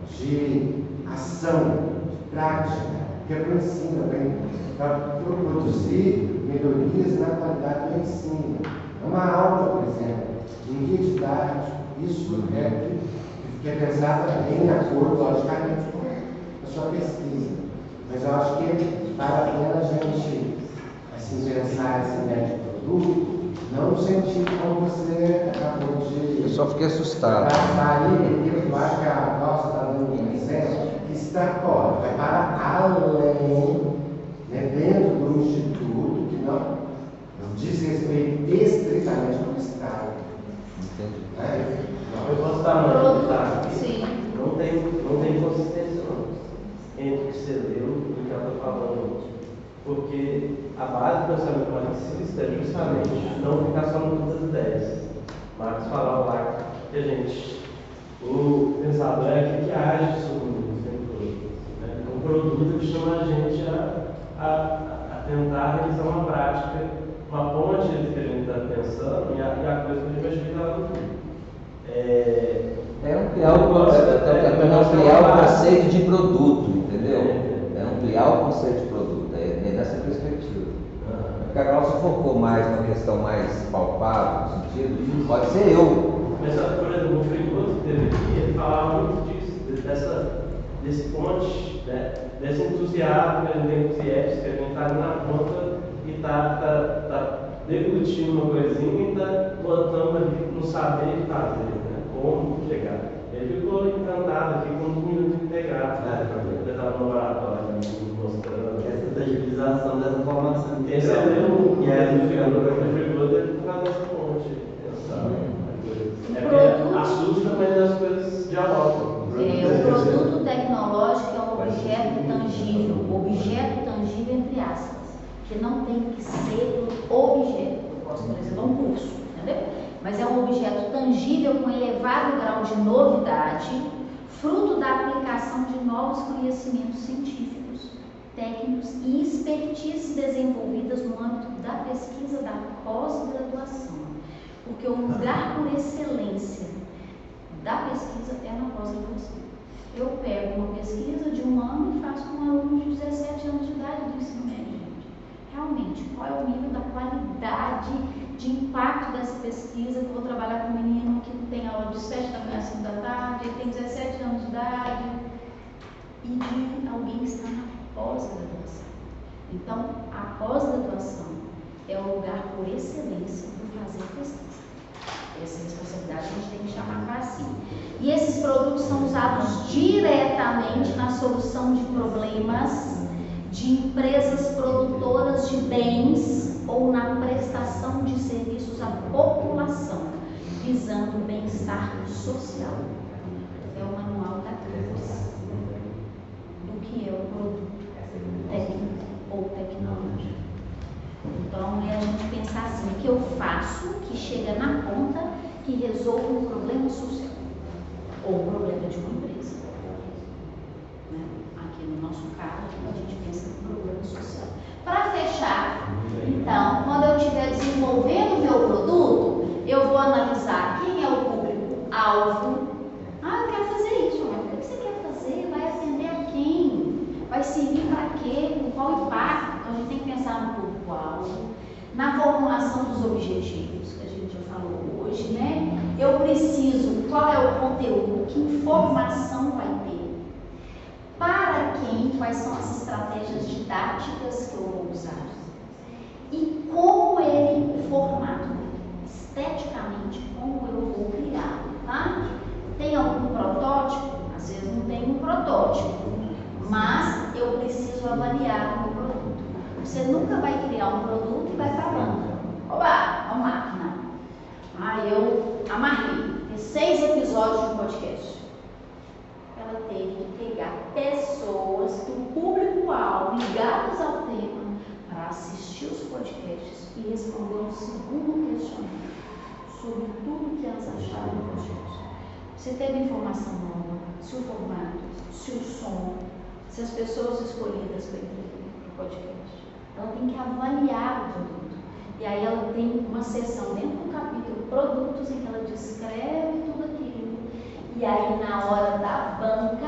de ação, de prática, que é para o ensino, para produzir melhorias na qualidade do ensino. Uma aula, por exemplo, de um guia didático, isso que é pensado bem de acordo, logicamente, com a sua pesquisa. Mas eu acho que vale a pena a gente pensar essa ideia de produto, não no sentido como você acabou de. Eu só fiquei assustado. Passar ali, porque eu acho que a nossa está dando um exemplo que extrapola, vai para além, né, dentro do instituto, que não diz respeito estritamente ao Estado. Entendi. Né? Eu posso dar uma dificuldade? Sim. Não tem consistência não, entre o que você leu e o que eu estou falando. Porque a base do pensamento marxista é justamente não ficar só no campo das ideias. Marx falava lá que o pensador é aquele que age sobre o mundo, né? Um produto que chama a gente a tentar realizar uma prática, uma ponte entre o que a gente está pensando e a coisa que a gente vai chegar lá no fim. É ampliar o conceito de produto, entendeu? É ampliar o conceito de produto, é nessa perspectiva. Porque a Glaucia focou mais na questão mais palpável, no sentido, pode ser eu. Mas, por exemplo, o Frigoto que teve aqui, ele falava muito disso, desse ponte, né? Desse entusiasmo que a gente tem com os IEPs, que a gente está ali na ponta e está degutindo uma coisinha e está botando ali no saber fazer, né? Como chegar. Ele ficou encantado aqui com um minuto integrado, né? Ele estava no laboratório mostrando. Essa tangibilização dessa formação. Esse é o que é do Frigoto, ele faz essa ponte. É porque assusta, mas as coisas dialogam. O produto tecnológico é um objeto tangível entre aspas, que não tem que ser objeto. Eu posso, por exemplo, um curso, entendeu? Mas é um objeto tangível com elevado grau de novidade, fruto da aplicação de novos conhecimentos científicos, técnicos e expertise desenvolvidas no âmbito da pesquisa da pós-graduação. Porque o lugar por excelência da pesquisa é na pós-graduação. Eu pego uma pesquisa de um ano e faço com um aluno de 17 anos de idade do ensino médio. Realmente, qual é o nível da qualidade de impacto dessa pesquisa? Que eu vou trabalhar com um menino que tem aula de 7 da manhã às 5 da tarde, ele tem 17 anos de idade, e de alguém que está na pós-graduação. Então, a pós-graduação é o lugar por excelência do fazer pesquisa. Essa responsabilidade a gente tem que chamar para si. E esses produtos são usados diretamente na solução de problemas de empresas produtoras de bens ou na prestação de serviços à população, visando o bem-estar social. É o manual da CAPES do que é o produto técnico ou tecnológico. Então, é a gente pensar assim, o que eu faço que chega na ponta que resolve um problema social ou um problema de uma empresa. Né? Aqui no nosso caso, a gente pensa no problema social. Para fechar, então, quando eu estiver desenvolvendo o meu produto, eu vou analisar quem é o público-alvo. Eu quero fazer isso. Mas o que você quer fazer? Vai atender a quem? Vai servir para quê? Com qual impacto? Então, a gente tem que pensar no público-alvo, na formulação dos objetivos, que a gente já falou hoje, né? Eu preciso, qual é o conteúdo, que informação vai ter, para quem, quais são as estratégias didáticas que eu vou usar, e como ele, o formato, esteticamente, como eu vou criar, tá? Tem algum protótipo? Às vezes não tem um protótipo, mas eu preciso avaliar o meu produto. Você nunca vai criar um produto e vai para a banca. Oba, uma máquina. Eu amarrei. Tem 6 episódios episódio de um podcast. Ela teve que pegar pessoas do público-alvo ligadas ao tema para assistir os podcasts e responder um segundo questionário sobre tudo que elas acharam do podcast. Se teve informação nova, se o formato, se o som, se as pessoas escolhidas para o podcast. Ela tem que avaliar o produto. E aí ela tem uma seção dentro do capítulo produtos em que ela descreve tudo aquilo. E aí na hora da banca,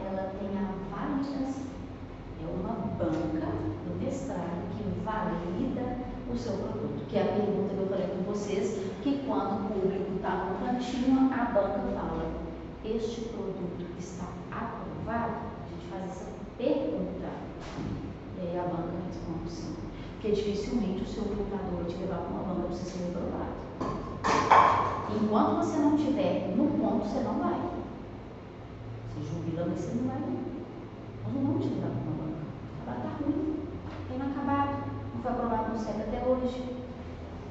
ela tem a validação. É uma banca do mestrado que valida o seu produto. Que é a pergunta que eu falei com vocês, que quando o público está no cantinho, a banca fala, este produto está aprovado? A gente faz essa pergunta. E aí a banca responde sim. Porque dificilmente o seu recrutador vai te levar para uma banca para você ser reprovado. Enquanto você não estiver no ponto, você não vai. Você jubila, mas você não vai. Nós não vamos te levar para uma banca. O trabalho está ruim, está inacabado, não foi aprovado no CEP até hoje.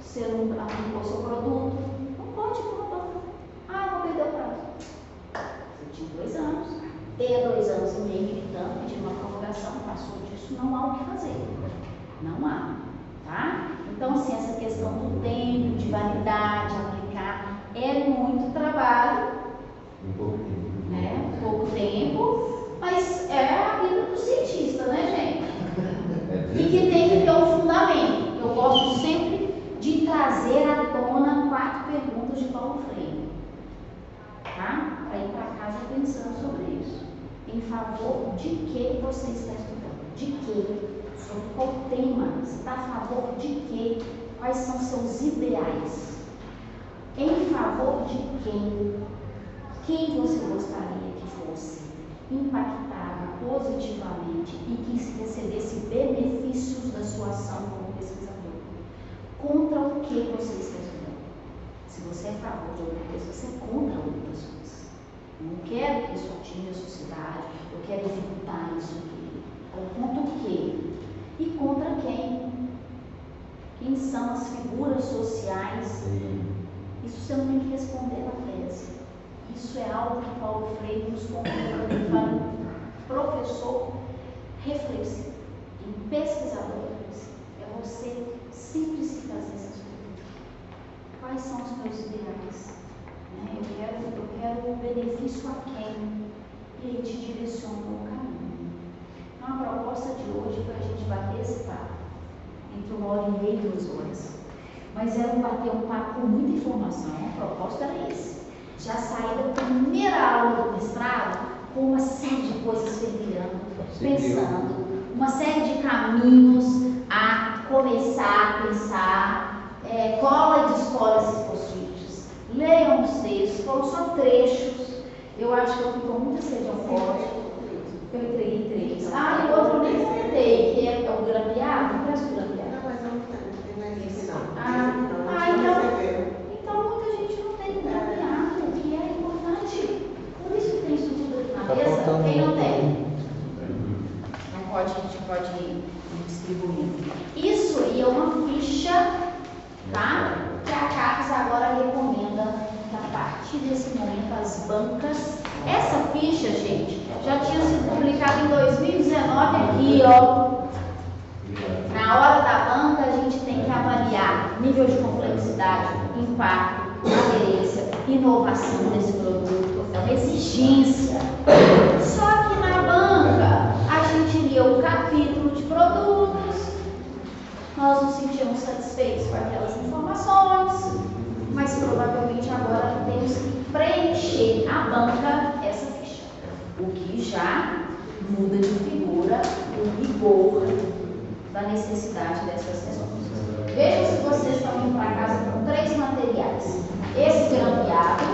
Você não aplicou seu produto, não pode ir para uma banca. Ah, eu vou perder o prazo. Você tinha 2 anos, ter 2 anos e meio militando, pedindo uma prorrogação, passou disso, não há o que fazer. Não há, tá? Então, assim, essa questão do tempo, de validade, aplicar, é muito trabalho. Pouco tempo. Né? Pouco tempo, mas é a vida do cientista, né, gente? E que tem que ter um fundamento. Eu gosto sempre de trazer à tona 4 perguntas de Paulo Freire, tá? Para ir para casa pensando sobre isso. Em favor de que você está estudando? De que? Sobre qual tema? Você está a favor de quê? Quais são seus ideais? Em favor de quem? Quem você gostaria que fosse impactado positivamente e que recebesse benefícios da sua ação como pesquisador? Contra o que você está estudando? Se você é a favor de alguma coisa, você é contra outras coisas. Eu não quero que isso atinja a sociedade, eu quero executar isso aqui. Então, contra o quê? E contra quem? Quem são as figuras sociais? Sim. Isso você não tem que responder na tese. Isso é algo que Paulo Freire nos convida quando ele fala professor reflexivo, em pesquisador reflexivo. É você sempre se fazer essas perguntas. Quais são os meus ideais? Eu quero o benefício a quem? E ele te direciona o caminho. Então, a proposta de hoje foi a gente bater esse papo entre 1h30 e 2 horas. Mas era bater um papo com muita informação. A proposta era esse. Já saí da primeira aula do mestrado com uma série de coisas fervilhando, pensando, uma série de caminhos a começar a pensar, cola e descola esses post-its, leiam os textos, foram só trechos. Eu acho que eu fui com muita sede ao pote. Eu entreguei 3. Ah, e o outro eu nem comentei, que é o grampeado. Não parece o grampeado? Não, mas não tem mais esse não. Então muita gente não tem grampeado, o que é importante. Por isso que tem isso tudo aqui na mesa. Quem não tem? Não pode, a gente pode ir distribuindo. Isso aí é uma ficha, tá? Que a CAPES agora recomenda que a partir desse momento as bancas. Essa ficha, gente, já tinha sido publicada em 2019 aqui, ó. Na hora da banca, a gente tem que avaliar nível de complexidade, impacto, aderência, inovação desse produto. É uma exigência. Só que na banca, a gente lia o capítulo de produtos, nós nos sentimos satisfeitos com aquelas informações, mas provavelmente agora temos que preencher a banca essa ficha, o que já muda de figura o rigor da necessidade dessas sessões. Vejam se vocês estão indo para casa com 3 materiais. Esse grampeado,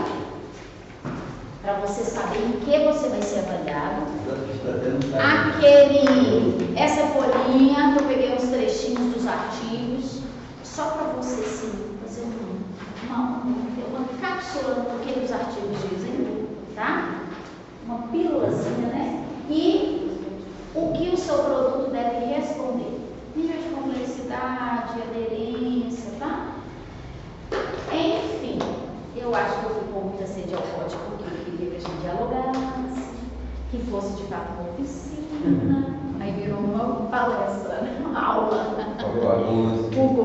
para você saber em que você vai ser avaliado. Essa folhinha que eu peguei uns trechinhos dos artigos, só para você sim, fazer uma cápsula do que os artigos dizem, tá? Uma pílulazinha, né? E o que o seu produto deve responder. Nível de complexidade, aderência, tá? Enfim, eu acho que eu fui com muita sede ao pote queria que a gente dialogasse, que fosse de fato uma oficina, aí virou uma palestra, né? Uma aula.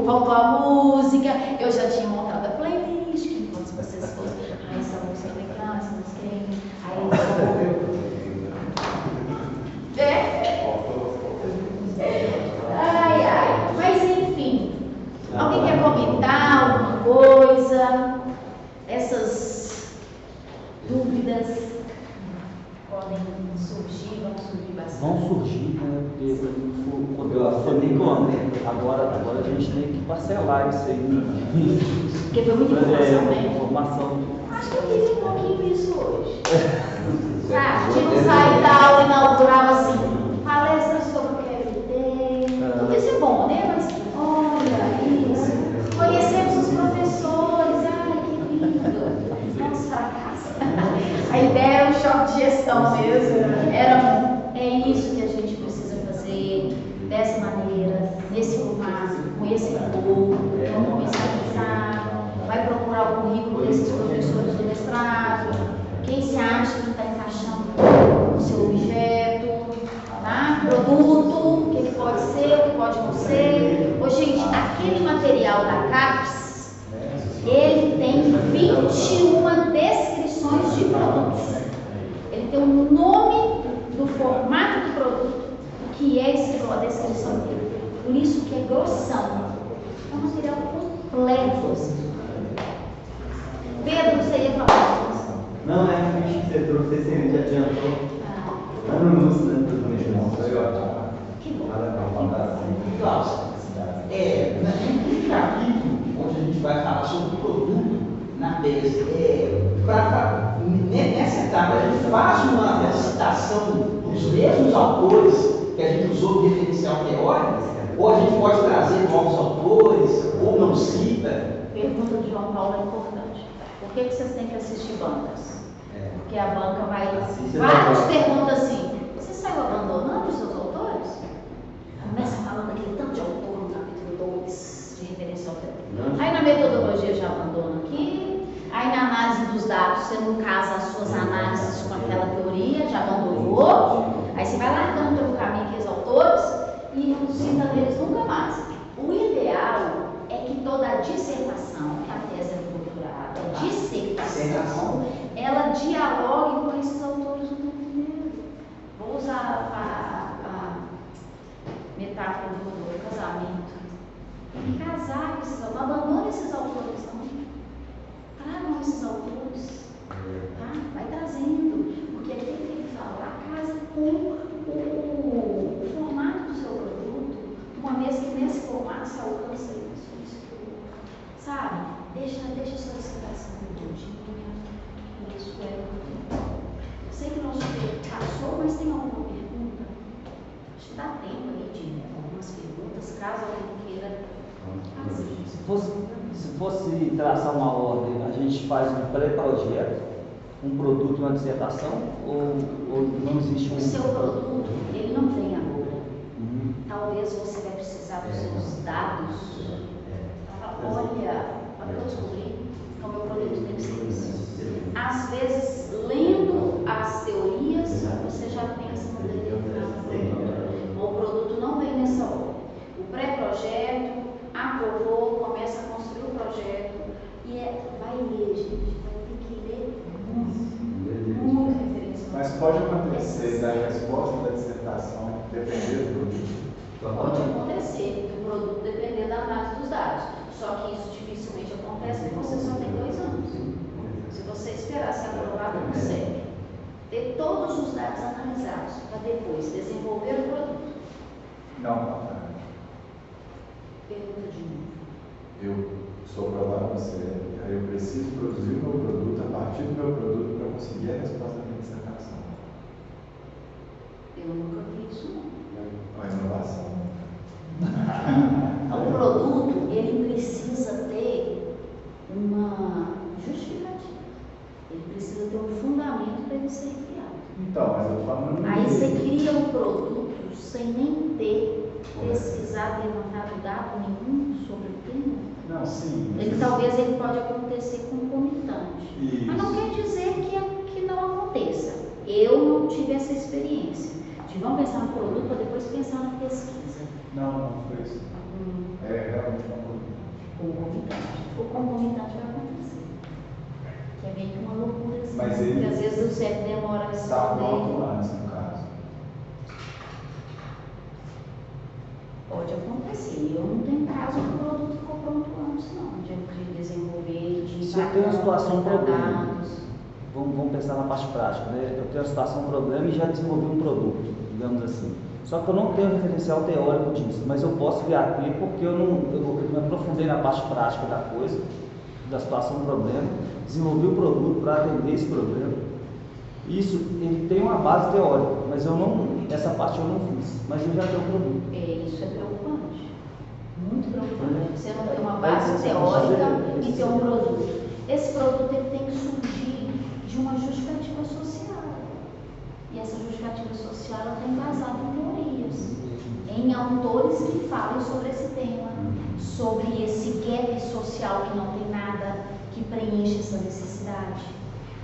Faltou a música, eu já tinha montado a playlist, que enquanto vocês fossem, essa música é legal, essa música ai, ai, mas enfim, alguém quer comentar alguma coisa? Essas dúvidas podem surgir, vão surgir bastante. Vão surgir, né? Porque quando foi nem como. Agora a gente tem que parcelar isso aí. Porque foi muita informação, né? Informação. Acho que eu fiz um pouquinho isso hoje. Sabe? Tipo, sai da aula inaugural assim, palestra sobre o QFT. Tudo isso é bom, né? Mas olha isso. Conhecemos os professores. Ai, que lindo. Nossa, fracasso. A ideia era um choque de gestão mesmo. É isso que a gente precisa fazer dessa maneira, nesse formato, com esse povo. Vamos começar a pensar. Vai procurar o currículo desses professores do mestrado. Quem se acha que está encaixando no seu objeto, tá? Produto, o que pode ser, o que pode não ser. Ô, gente, aquele material da CAPES, ele tem 21 descrições de produtos. Ele tem o nome do formato do produto, o que é a descrição dele. Por isso que é grossão. É um material completo. Assim. Pedro, você ia falar? Não, é a ficha que você trouxe, você sempre adiantou. Anos, né? Que bom. Cláudio, naquele capítulo onde a gente vai falar sobre o produto na tese, nessa etapa a gente faz uma citação dos mesmos autores que a gente usou de referencial teórico, ou a gente pode trazer novos autores, ou não cita. Pergunta de João Paulo é importante. Por que vocês têm que assistir bancas? Porque a banca vai. Vários perguntam assim: você saiu abandonando os seus autores? Começa falando aquele tanto de autor no capítulo 2 de referencial teórico. Aí na metodologia já abandona aqui. Aí na análise dos dados, você não casa as suas análises com aquela teoria, já abandonou. Aí você vai largando pelo caminho aqueles autores e não cita deles nunca mais. O ideal é que toda a dissertação, que a tese é doutorado, a dissertação, ela dialogue com esses autores no tempo inteiro. Vou usar a metáfora do casamento. Tem que casar com esses autores, abandone esses autores, não. Tragam esses autores, tá? Vai trazendo, porque aqui tem que falar, casa com o formato do seu produto, uma vez que nesse formato você alcança isso, sabe? Deixa a sua explicação redondinha, isso é importante. Eu sei que o nosso tempo passou, mas tem alguma pergunta? Acho que dá tempo aí de algumas perguntas, caso alguém queira fazer. Se fosse traçar uma ordem, a gente faz um pré-projeto, um produto e uma dissertação, ou não existe um... O seu produto, ele não vem agora. Talvez você vai precisar dos seus dados. Olha, que eu descobri, o meu produto tem que ser isso. Às vezes, lendo as teorias, você já pensa no determinado produto. O produto não vem nessa ordem. O pré-projeto, aprovou, começa a construir o projeto e vai ler, gente, vai ter que ler muito referência. Mas pode acontecer da resposta da dissertação depender do produto? Pode acontecer, do produto depender da análise dos dados. Só que isso dificilmente acontece porque você só tem 2 anos. Se você esperar ser aprovado, não consegue. Ter todos os dados analisados para depois desenvolver o produto. Não. Pergunta de novo. Eu sou aprovado no CEP, aí eu preciso produzir o meu produto a partir do meu produto para conseguir a resposta da minha dissertação. Eu nunca vi isso, não. Uma inovação. O produto, ele precisa ter uma justificativa. Ele precisa ter um fundamento para ele ser criado. Então, mas eu falo... Aí você cria um produto sem nem ter pesquisado, levantado dado nenhum sobre o tema. Não, sim. Talvez ele pode acontecer concomitante. Isso. Mas não quer dizer que não Eu não tive essa experiência. De vamos pensar no produto para depois pensar na pesquisa. Não foi isso. É realmente Concomitante. Se for concomitante, vai acontecer. Que é meio que uma loucura assim. Mas Porque ele às vezes o CEP demora a se está responder. pronto antes, no caso. Pode acontecer. Eu não tenho caso que o produto ficou pronto antes, não. De desenvolver, de Se eu tenho uma situação, um problema, dados. vamos pensar na parte prática, né? Eu tenho uma situação, um problema e já desenvolvi um produto, digamos assim. Só que eu não tenho referencial teórico disso, mas eu posso vir aqui porque eu me aprofundei na parte prática da coisa, da situação do problema, desenvolvi o produto para atender esse problema. Isso, ele tem uma base teórica, mas essa parte eu não fiz, mas eu já tenho o produto. Isso é preocupante. Muito preocupante. Você não tem uma base teórica e ter um produto. Esse produto ele tem que surgir de uma justificativa social. E essa justificativa social ela está embasada em teorias, em autores que falam sobre esse tema, sobre esse gap social que não tem nada que preenche essa necessidade.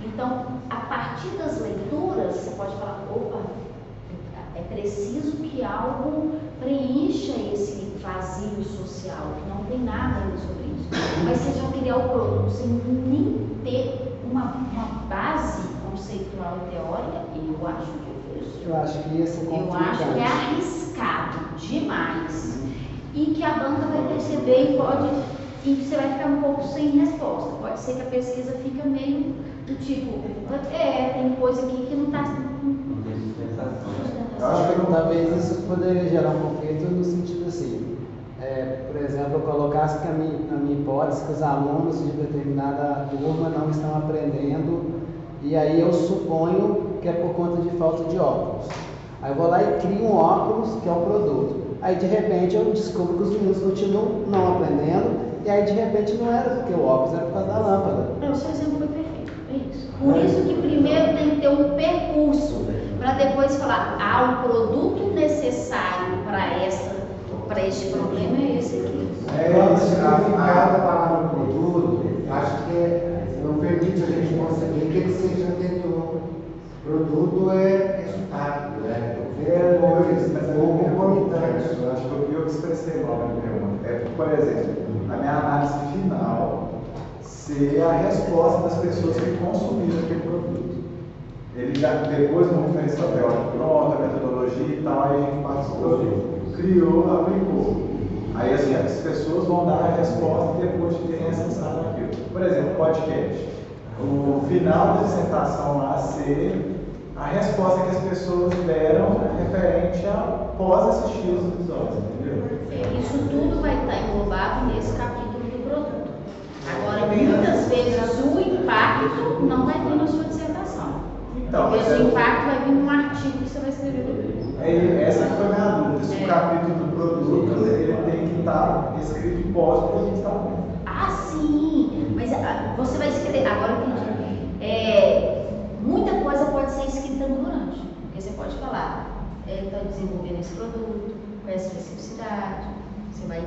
Então, a partir das leituras, você pode falar, opa, é preciso que algo preencha esse vazio social, que não tem nada ainda sobre isso. Mas você já criar o produto sem nem ter uma base conceitual e teórica, eu acho que é isso. Eu acho que ia ser complicado. Eu acho que é arriscado demais. E que a banca vai perceber e você vai ficar um pouco sem resposta. Pode ser que a pesquisa fique meio do tipo, tem coisa aqui que não está. Eu acho que talvez isso poderia gerar um conflito no sentido assim, por exemplo, eu colocasse que na minha hipótese que os alunos de determinada turma não estão aprendendo e aí eu suponho que é por conta de falta de óculos. Aí eu vou lá e crio um óculos que é o produto. Aí de repente eu descubro que os meninos continuam não aprendendo e aí de repente não era porque o óculos era por causa da lâmpada. O seu exemplo foi perfeito, é isso. Por isso que primeiro tem que ter um percurso para depois falar, o produto necessário para este problema é esse aqui. Quando significado da palavra produto, acho que não permite a gente conceber que ele seja anterior. Produto é resultado, ou concomitante. Eu acho que eu expressei mal na pergunta. Por exemplo, a minha análise final ser a resposta das pessoas que consumiram aquele produto. Ele já, depois do referencial teórico pronto, a metodologia e tal, aí a gente passou, criou, aplicou. Aí assim, as pessoas vão dar a resposta depois de terem acessado aquilo. Por exemplo, podcast. O final da dissertação lá ser a resposta que as pessoas deram referente após assistir os episódios, entendeu? Isso tudo vai estar englobado nesse capítulo do produto. Agora, muitas vezes o impacto não vai vir na sua dissertação. Então, porque esse impacto vai vir num artigo que você vai escrever depois. Essa foi a minha dúvida. Se o capítulo do produto ele tem que estar escrito pós o que a gente está vendo. Sim, mas você vai escrever, agora eu entendi. Muita coisa pode ser escrita no durante, porque você pode falar, está desenvolvendo esse produto, com essa especificidade, você vai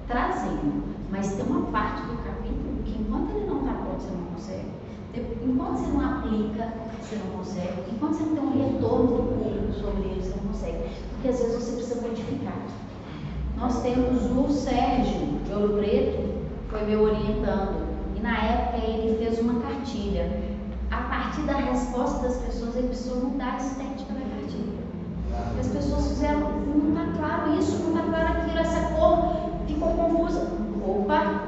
trazendo, mas tem uma parte do capítulo que enquanto ele não está pronto, você não consegue, enquanto você não aplica, você não consegue, enquanto você não tem um retorno do público sobre ele, você não consegue, porque às vezes você precisa modificar. Nós temos o Sérgio de Ouro Preto, foi meu orientando, e na época ele fez uma cartilha. A partir da resposta das pessoas, ele precisou mudar a estética da cartilha. As pessoas fizeram, não está claro isso, não está claro aquilo, essa cor ficou confusa. Opa,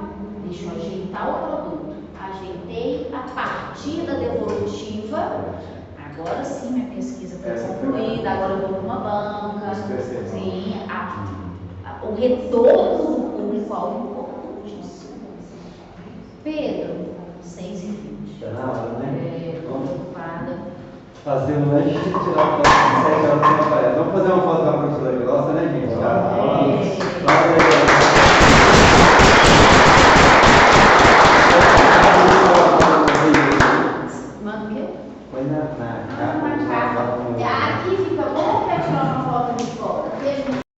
deixa eu ajeitar o produto. Ajeitei a partir da devolutiva. Agora sim, minha pesquisa foi concluída, agora eu vou para uma banca. Sim, o retorno do público é importantíssimo. Pedro, 6h20. Está na hora, né? Vamos preocupada. Fazer um lanche e tirar foto de 7 horas sem aparelho. Vamos fazer uma foto da professora que gosta, né, gente? Manda o quê? Põe na capa. Aqui fica bom para tirar uma foto de fora.